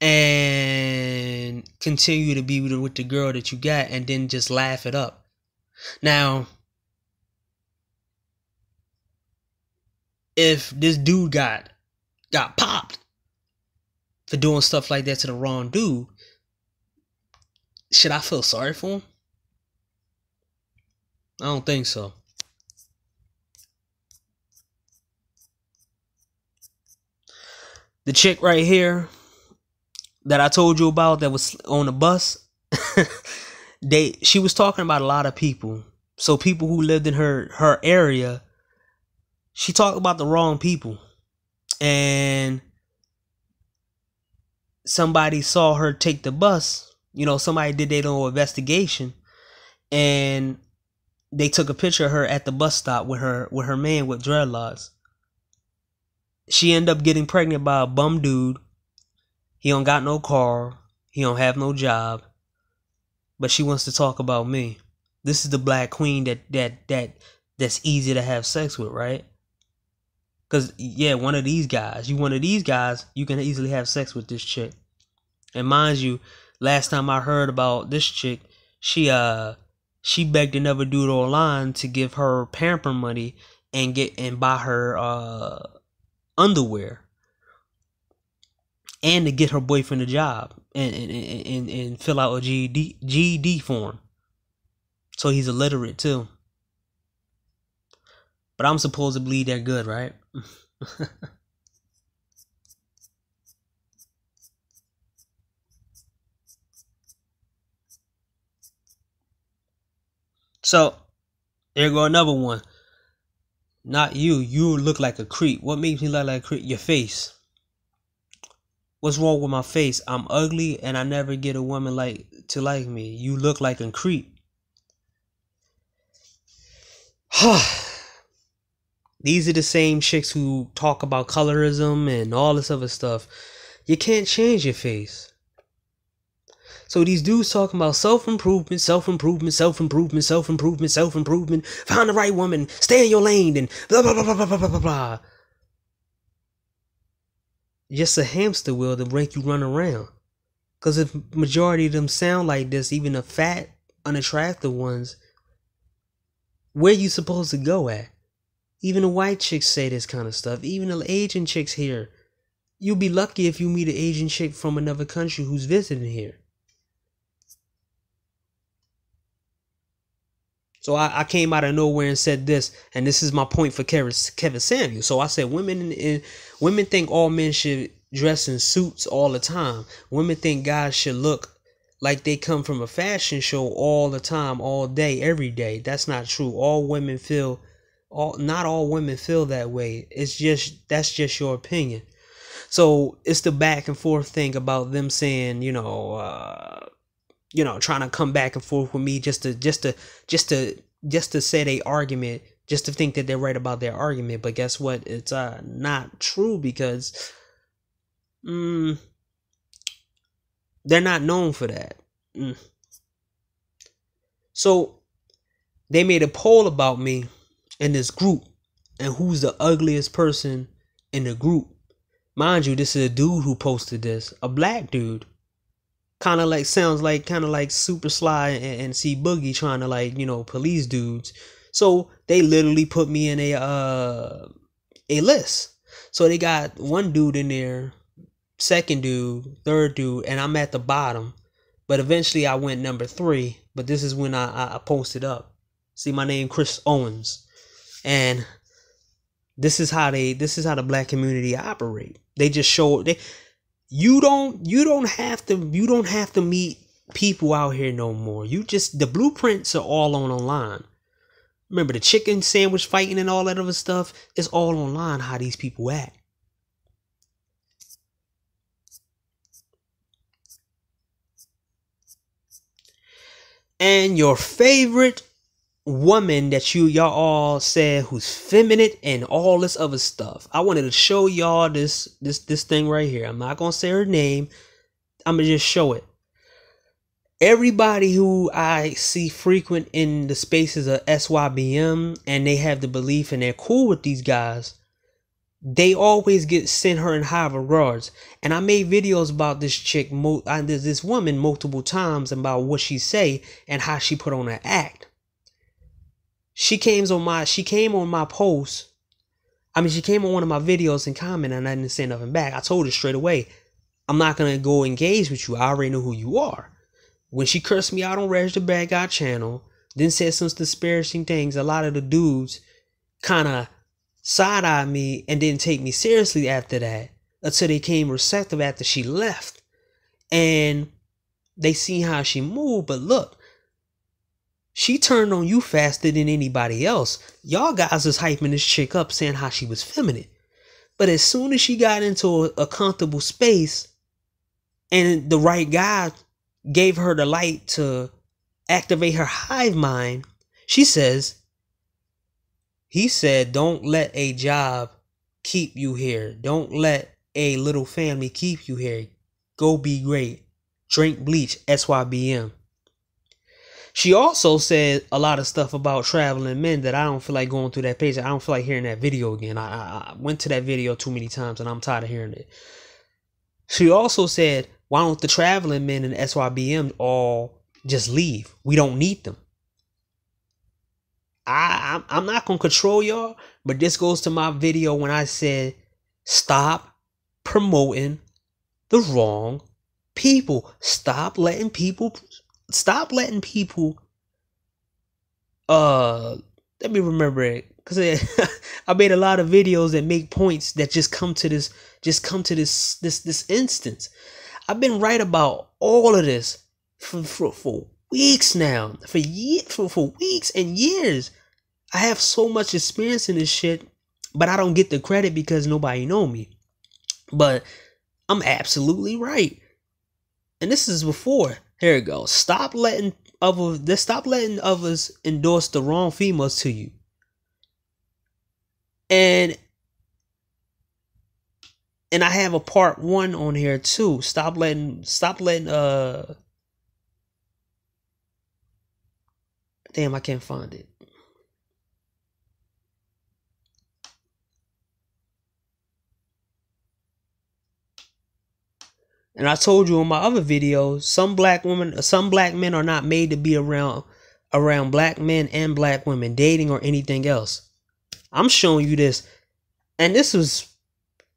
and continue to be with the girl that you got, and then just laugh it up. Now, if this dude got popped for doing stuff like that to the wrong dude, should I feel sorry for him? I don't think so. The chick right here that I told you about that was on the bus, she was talking about a lot of people. So people who lived in her area, she talked about the wrong people. And somebody saw her take the bus. Somebody did their own investigation, and they took a picture of her at the bus stop with her man with dreadlocks. She ended up getting pregnant by a bum dude. He don't got no car. He don't have no job. But she wants to talk about me. This is the black queen that's easy to have sex with, right? Because, yeah, one of these guys, you can easily have sex with this chick. And mind you, last time I heard about this chick, she begged another dude online to give her pamper money and buy her underwear, and to get her boyfriend a job and fill out a GED form. So he's illiterate too. But I'm supposed to believe they're good, right? So, there go another one. Not you. You look like a creep. What makes me look like a creep? Your face. What's wrong with my face? I'm ugly and I never get a woman to like me. You look like a creep. These are the same chicks who talk about colorism and all this other stuff. You can't change your face. So these dudes talking about self-improvement, self-improvement, self-improvement, self-improvement, self-improvement, find the right woman, stay in your lane, and blah, blah, blah, blah, blah, blah, blah, blah. Just a hamster wheel to make you run around. Because if majority of them sound like this, even the fat, unattractive ones, where you supposed to go at? Even the white chicks say this kind of stuff. Even the Asian chicks here. You'll be lucky if you meet an Asian chick from another country who's visiting here. So I came out of nowhere and said this, and this is my point for Kevin Samuels. So I said women think all men should dress in suits all the time. Women think guys should look like they come from a fashion show all the time, all day, every day. That's not true. Not all women feel that way. That's just your opinion. So it's the back and forth thing about them saying, trying to come back and forth with me just to say they argument, just to think that they're right about their argument. But guess what? It's not true, because they're not known for that. So they made a poll about me in this group, and who's the ugliest person in the group. Mind you, this is a dude who posted this, a black dude. Sounds like Super Sly and C Boogie trying to police dudes. So they literally put me in a list. So they got one dude in there, second dude, third dude, and I'm at the bottom. But eventually I went number 3. But this is when I posted up. See, my name Chris Owens, and this is how the black community operate. They just show you don't have to meet people out here no more. The blueprints are all online. Remember the chicken sandwich fighting and all that other stuff? It's all online how these people act. And your favorite woman that y'all all said who's feminine and all this other stuff. I wanted to show y'all this thing right here. I'm not gonna say her name. I'm gonna just show it. Everybody who I see frequent in the spaces of SYBM, and they have the belief and they're cool with these guys, they always send her in high regards. And I made videos about this chick, this woman, multiple times about what she say and how she put on her act. She came on my post. She came on one of my videos and commented, and I didn't say nothing back. I told her straight away, I'm not going to go engage with you. I already know who you are. When she cursed me out on Reg the Bad Guy channel, then said some disparaging things, a lot of the dudes kind of side-eyed me and didn't take me seriously after that, until they came receptive after she left. And they seen how she moved, but look, she turned on you faster than anybody else. Y'all guys was hyping this chick up, saying how she was feminine. But as soon as she got into a comfortable space and the right guy gave her the light to activate her hive mind, he said, don't let a job keep you here. Don't let a little family keep you here. Go be great. Drink bleach, SYBM. She also said a lot of stuff about traveling men that I don't feel like going through that page. I don't feel like hearing that video again. I went to that video too many times and I'm tired of hearing it. She also said, why don't the traveling men in SYBM all just leave? We don't need them. I'm not going to control y'all, but this goes to my video when I said, stop promoting the wrong people. Stop letting people let me remember it, because I made a lot of videos that make points that just come to this instance. I've been right about all of this for weeks now, for weeks and years. I have so much experience in this shit, but I don't get the credit because nobody know me. But I'm absolutely right. And this is before. Here it goes. Stop letting others endorse the wrong females to you. And I have a part 1 on here too. Stop letting damn, I can't find it. And I told you in my other videos, some black men are not made to be around black men and black women, dating or anything else. I'm showing you this, and this was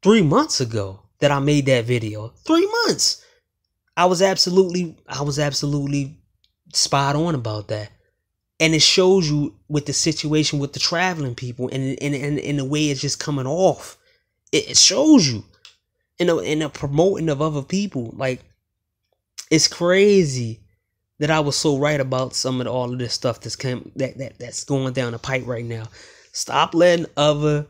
3 months ago that I made that video. 3 months. I was absolutely spot on about that. And it shows you with the situation with the traveling people and the way it's just coming off. It shows you in the promoting of other people. Like, it's crazy that I was so right about all of this stuff that's going down the pipe right now. Stop letting others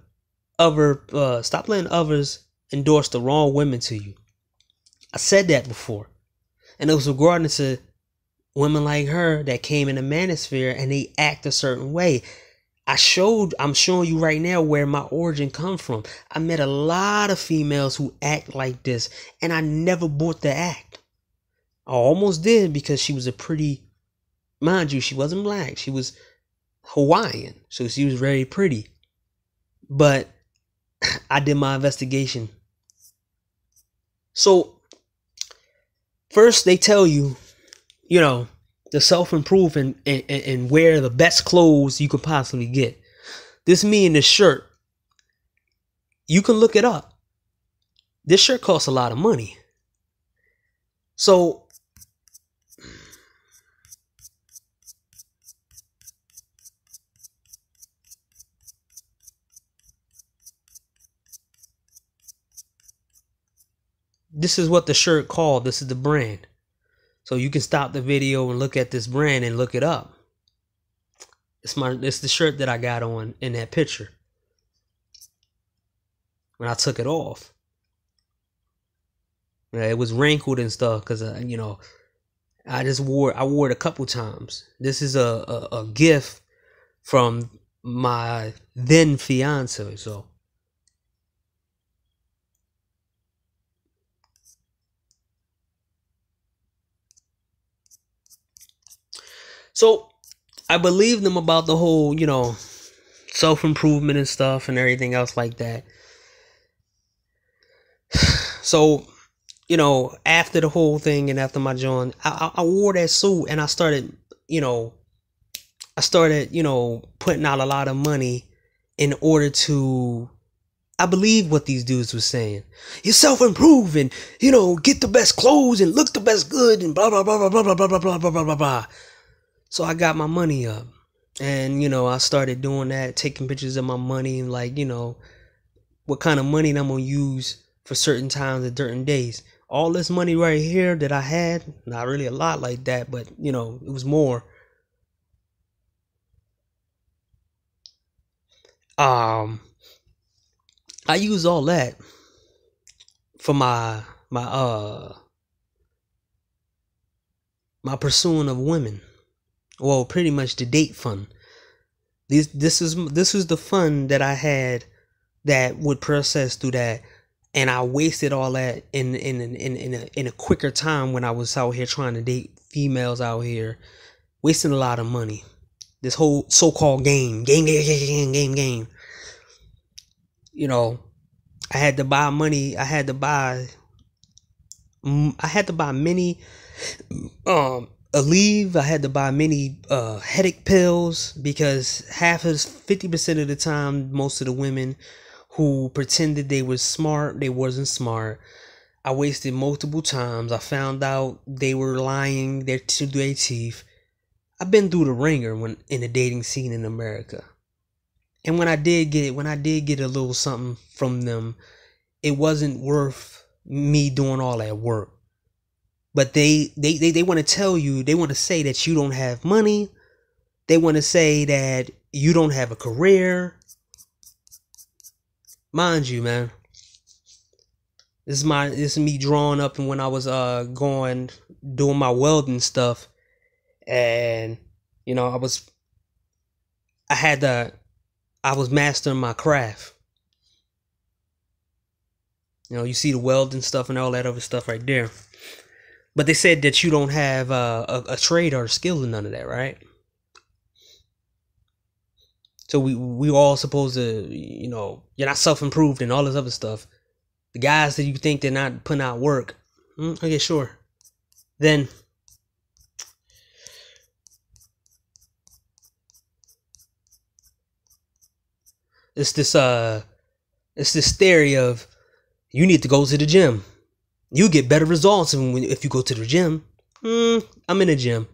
endorse the wrong women to you. I said that before, and it was regarding to women like her that came in the manosphere and they act a certain way. I'm showing you right now where my origin come from. I met a lot of females who act like this, and I never bought the act. I almost did, because she was mind you, she wasn't black. She was Hawaiian, so she was very pretty. But I did my investigation. So first they tell you, the self-improve and wear the best clothes you could possibly get. This me in this shirt. You can look it up. This shirt costs a lot of money. So this is what the shirt called. This is the brand. So you can stop the video and look at this brand and look it up. It's the shirt that I got on in that picture when I took it off. It was wrinkled and stuff because I wore it a couple times. This is a gift from my then fiance. So I believed them about the whole, self-improvement and stuff and everything else like that. So, after the whole thing and after my joint, I wore that suit and I started putting out a lot of money in order to, I believe what these dudes were saying. You're self-improving, get the best clothes and look the best good and blah, blah, blah, blah, blah, blah, blah, blah, blah, blah, blah, blah. So I got my money up and, I started doing that, taking pictures of my money and what kind of money I'm going to use for certain times and certain days. All this money right here that I had, not really a lot like that, but, it was more. I use all that for my pursuing of women. Well, pretty much the date fund. This is the fund that I had that would process through that, and I wasted all that in a quicker time when I was out here trying to date females out here, wasting a lot of money. This whole so-called game. I had to buy money. I had to buy many Aleve. I had to buy many headache pills because 50% of the time, most of the women who pretended they were smart, they wasn't smart. I wasted multiple times. I found out they were lying to their teeth. I've been through the ringer in the dating scene in America. And when I did get a little something from them, it wasn't worth me doing all that work. But they want to tell you, they want to say that you don't have money. They want to say that you don't have a career. Mind you, man, this is me drawing up and when I was doing my welding stuff, and I had to I was mastering my craft. You know, you see the welding stuff and all that other stuff right there. But they said that you don't have a trade or a skill in none of that, right? So we all supposed to, you know, you're not self-improved and all this other stuff. The guys that you think they're not putting out work, okay, sure. Then it's this theory of you need to go to the gym. You get better results if you go to the gym. I'm in the gym.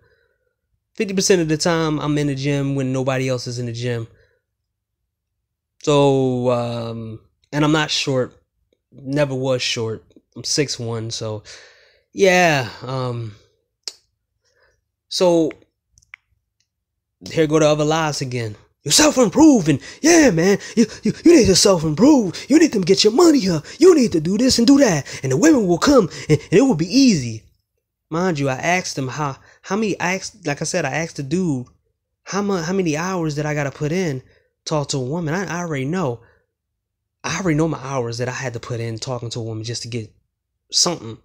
50% of the time, I'm in the gym when nobody else is in the gym. So, and I'm not short. Never was short. I'm 6'1", so yeah. So here go the other lies again. You're self-improving. Yeah, man. You need to self-improve. You need to get your money up. You need to do this and do that. And the women will come and it will be easy. Mind you, I asked him how many, like I said, I asked the dude, how many hours that I got to put in talk to a woman. I already know. I already know my hours that I had to put in talking to a woman just to get something.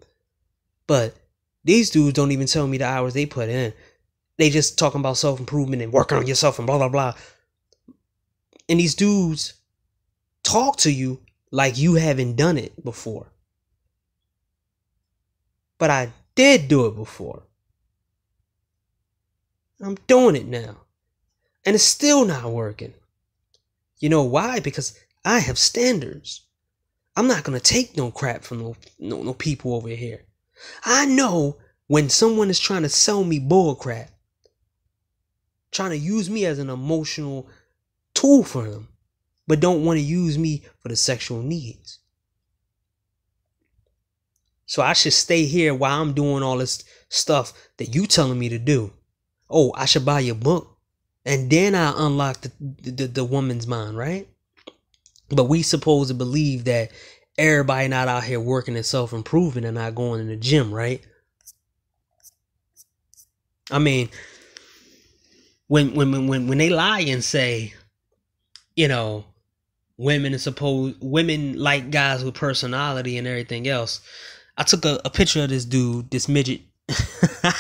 But these dudes don't even tell me the hours they put in. They just talking about self-improvement and working on yourself and blah, blah, blah. And these dudes talk to you like you haven't done it before. But I did do it before. I'm doing it now. And it's still not working. You know why? Because I have standards. I'm not going to take no crap from no people over here. I know when someone is trying to sell me bull crap, trying to use me as an emotional tool for them, but don't want to use me for the sexual needs. So I should stay here while I'm doing all this stuff that you telling me to do. Oh, I should buy your book, and then I unlock the woman's mind, right? But we supposed to believe that everybody not out here working and self-improving and not going in the gym, right? I mean, when they lie and say, you know, women like guys with personality and everything else. I took a picture of this dude, this midget, because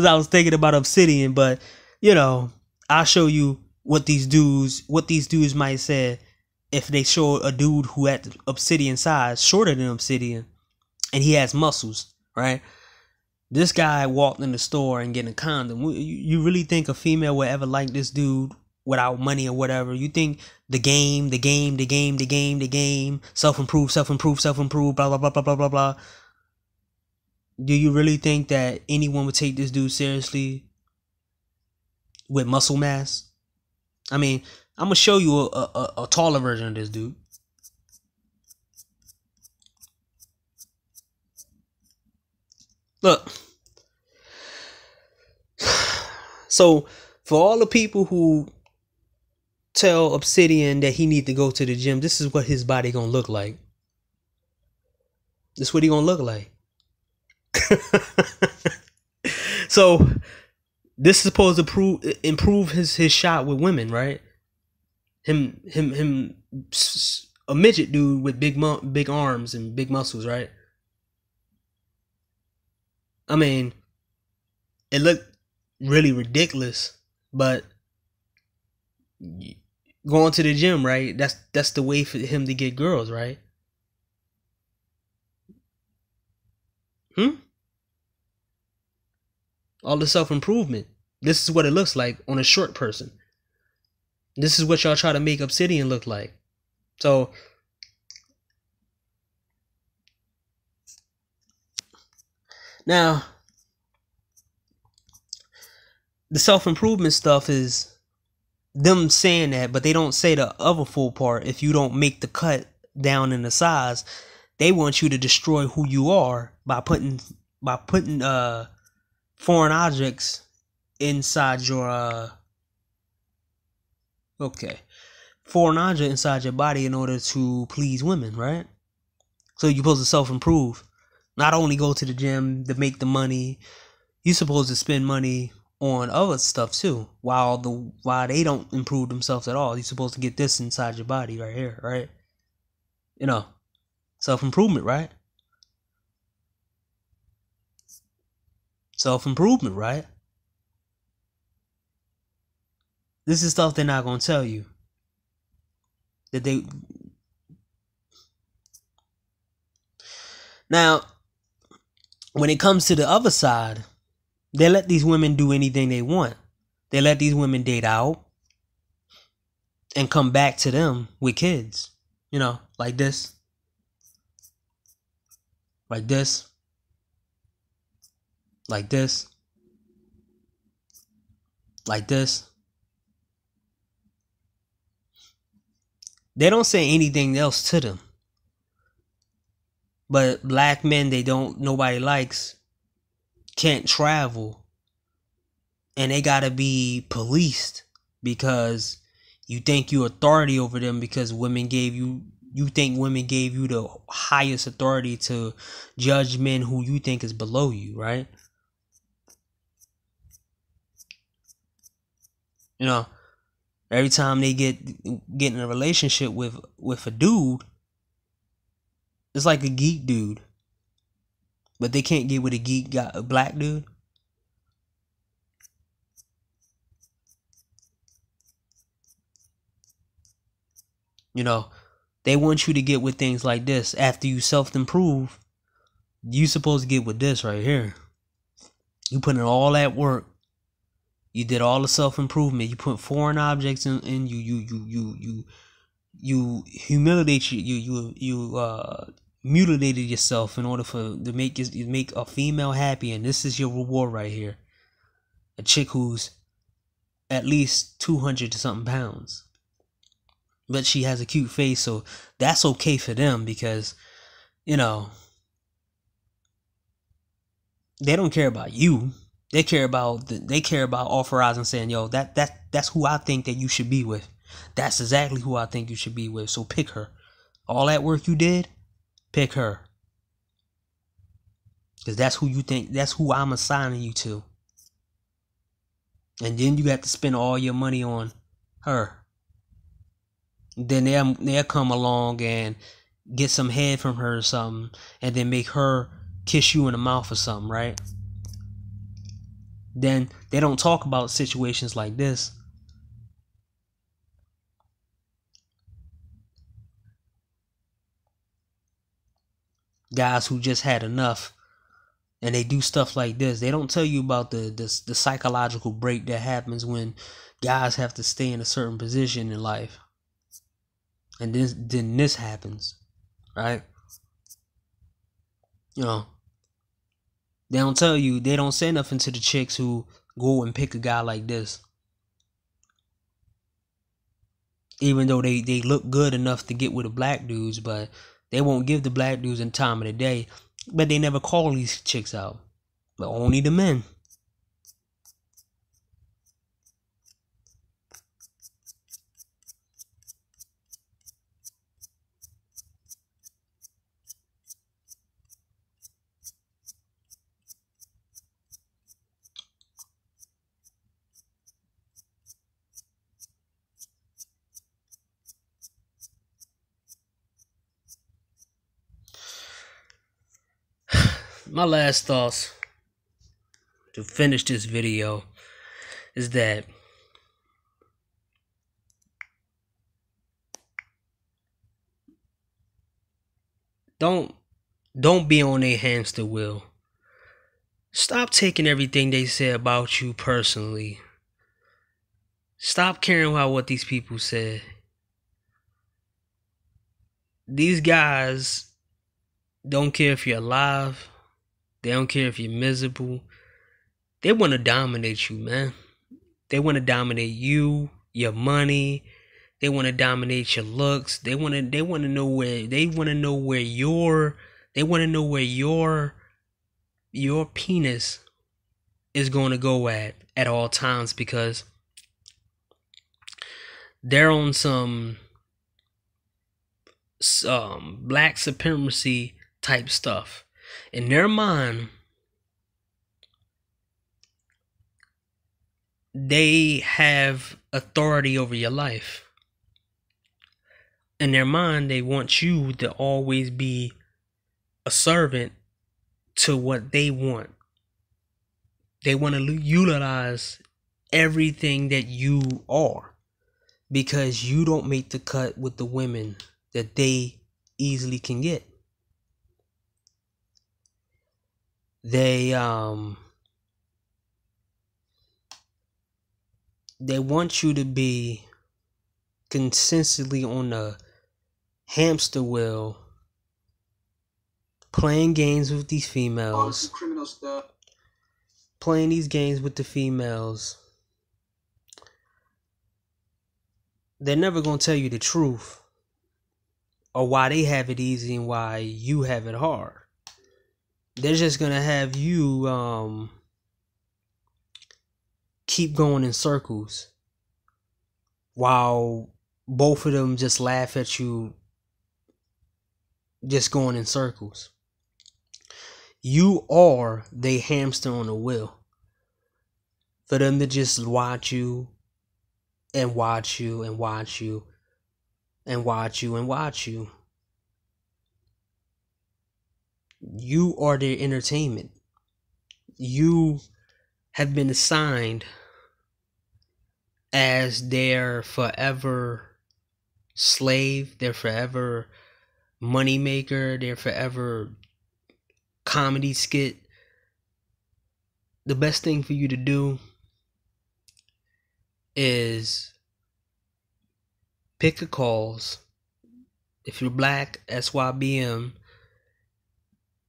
I was thinking about Obsidian, but you know, I'll show you what these dudes might say if they show a dude who at Obsidian size, shorter than Obsidian, and he has muscles, right? This guy walked in the store and getting a condom. You really think a female would ever like this dude without money or whatever? You think the game, self-improve, blah, blah, blah, blah, blah, blah, blah. Do you really think that anyone would take this dude seriously with muscle mass? I mean, I'm going to show you a taller version of this dude. Look. So, for all the people who tell Obsidian that he need to go to the gym, this is what his body gonna look like. This is what he gonna look like. So, this is supposed to improve his shot with women, right? Him, a midget dude with big arms and big muscles, right? I mean, it looked really ridiculous, but going to the gym, right? That's the way for him to get girls, right? All the self-improvement. This is what it looks like on a short person. This is what y'all try to make Obsidian look like. So now the self-improvement stuff is them saying that, but they don't say the other full part. If you don't make the cut down in the size, they want you to destroy who you are by putting foreign objects inside your foreign object inside your body in order to please women, right? So you're supposed to self-improve, not only go to the gym to make the money. You're supposed to spend money on other stuff too. While they don't improve themselves at all. You're supposed to get this inside your body right here, right? You know, self-improvement, right? Self-improvement, right? This is stuff they're not gonna tell you. That they now, when it comes to the other side, they let these women do anything they want. They let these women date out and come back to them with kids. You know, like this. Like this. Like this. Like this. They don't say anything else to them. But black men nobody likes, can't travel. And they gotta be policed because you think you're authority over them because you think women gave you the highest authority to judge men who you think is below you, right? You know, every time they get in a relationship with a dude, it's like a geek dude. But they can't get with a black dude. You know, they want you to get with things like this. After you self-improve, you supposed to get with this right here. You put in all that work. You did all the self-improvement. You put foreign objects in you humiliate you mutilated yourself in order to make a female happy, and this is your reward right here. A chick who's at least 200 to something pounds. But she has a cute face, so that's okay for them because, you know, they don't care about you. They care about authorizing, saying, yo, that's who I think that you should be with. That's exactly who I think you should be with. So pick her. All that work you did, pick her. Because that's who I'm assigning you to. And then you have to spend all your money on her. Then they'll come along and get some head from her or something, and then make her kiss you in the mouth or something, right? Then they don't talk about situations like this. Guys who just had enough and they do stuff like this. They don't tell you about the psychological break that happens when guys have to stay in a certain position in life. And then this happens, right? You know, they don't say nothing to the chicks who go and pick a guy like this. Even though they look good enough to get with the black dudes, but they won't give the black dudes in time of the day. But they never call these chicks out. But only the men. My last thoughts to finish this video is that don't be on a hamster wheel. Stop taking everything they say about you personally. Stop caring about what these people said. These guys don't care if you're alive. They don't care if you're miserable. They want to dominate you, man. They want to dominate you, your money. They want to dominate your looks. They want to know where your penis is going to go at all times, because they're on some black supremacy type stuff. In their mind, they have authority over your life. In their mind, they want you to always be a servant to what they want. They want to utilize everything that you are, because you don't make the cut with the women that they easily can get. They want you to be consistently on the hamster wheel, playing games with these females, criminal stuff. playing these games with the females. They're never going to tell you the truth, or why they have it easy and why you have it hard. They're just going to have you keep going in circles, while both of them just laugh at you just going in circles. You are the hamster on the wheel, for them to just watch you and watch you and watch you and watch you and watch you. You are their entertainment. You have been assigned as their forever slave, their forever moneymaker, their forever comedy skit. The best thing for you to do is pick a cause. If you're black, SYBM.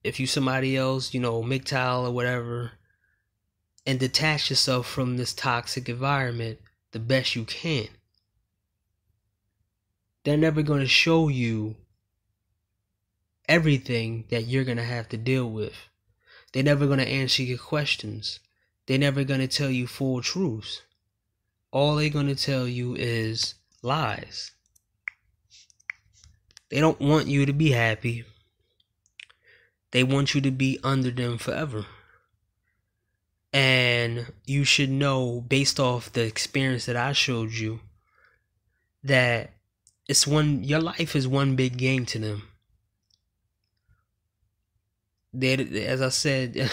If you somebody else, MGTOW or whatever, and detach yourself from this toxic environment the best you can. They're never going to show you everything that you're going to have to deal with. They're never going to answer your questions. They're never going to tell you full truths. All they're going to tell you is lies. They don't want you to be happy. They want you to be under them forever. And you should know, based off the experience that I showed you, that your life is one big game to them. As I said,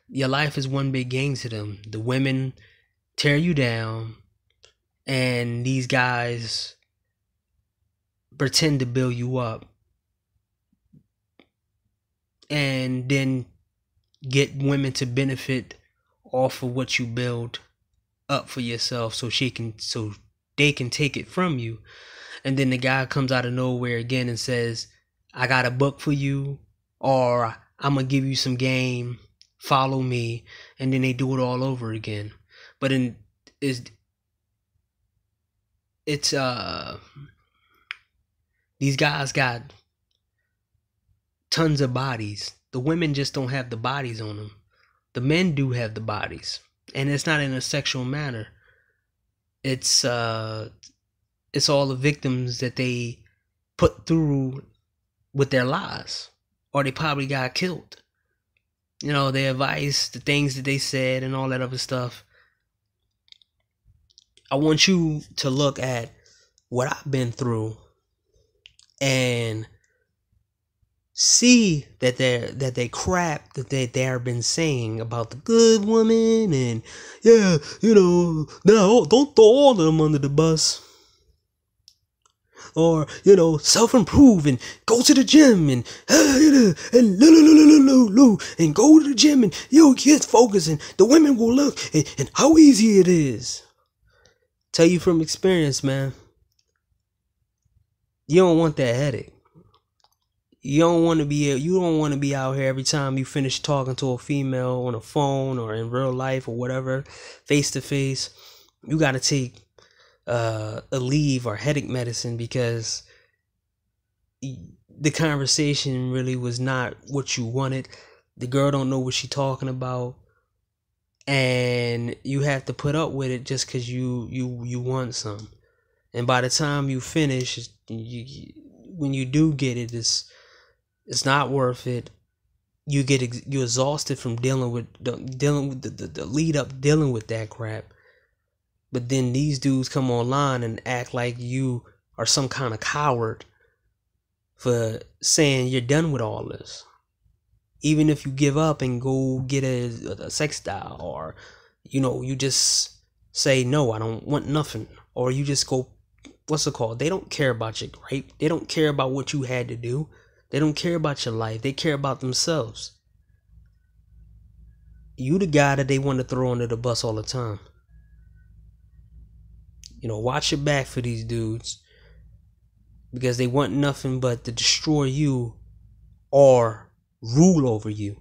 your life is one big game to them. The women tear you down, and these guys pretend to build you up, and then get women to benefit off of what you build up for yourself, so they can take it from you. And then the guy comes out of nowhere again and says, I got a book for you, or I'm gonna give you some game, follow me. And then they do it all over again. But these guys got tons of bodies. The women just don't have the bodies on them. The men do have the bodies, and it's not in a sexual manner. It's all the victims that they put through with their lies, or they probably got killed. Their advice, the things that they said, and all that other stuff. I want you to look at what I've been through and see that they crap that they have been saying about the good woman, and no, don't throw all of them under the bus, or self-improve and go to the gym and go to the gym and get focused, and the women will look and how easy it is. Tell you from experience, man, you don't want that headache. You don't want to be out here every time you finish talking to a female on a phone or in real life or whatever, face to face. You got to take a leave or headache medicine, because the conversation really was not what you wanted. The girl don't know what she's talking about, and you have to put up with it just because you want some. And by the time you finish, when you do get it, it's not worth it. You're exhausted from dealing with the lead up, dealing with that crap. But then these dudes come online and act like you are some kind of coward for saying you're done with all this. Even if you give up and go get a sex doll, or you just say no, I don't want nothing, or you just go, what's it called? They don't care about your rape. They don't care about what you had to do. They don't care about your life. They care about themselves. You the guy that they want to throw under the bus all the time. Watch your back for these dudes, because they want nothing but to destroy you or rule over you.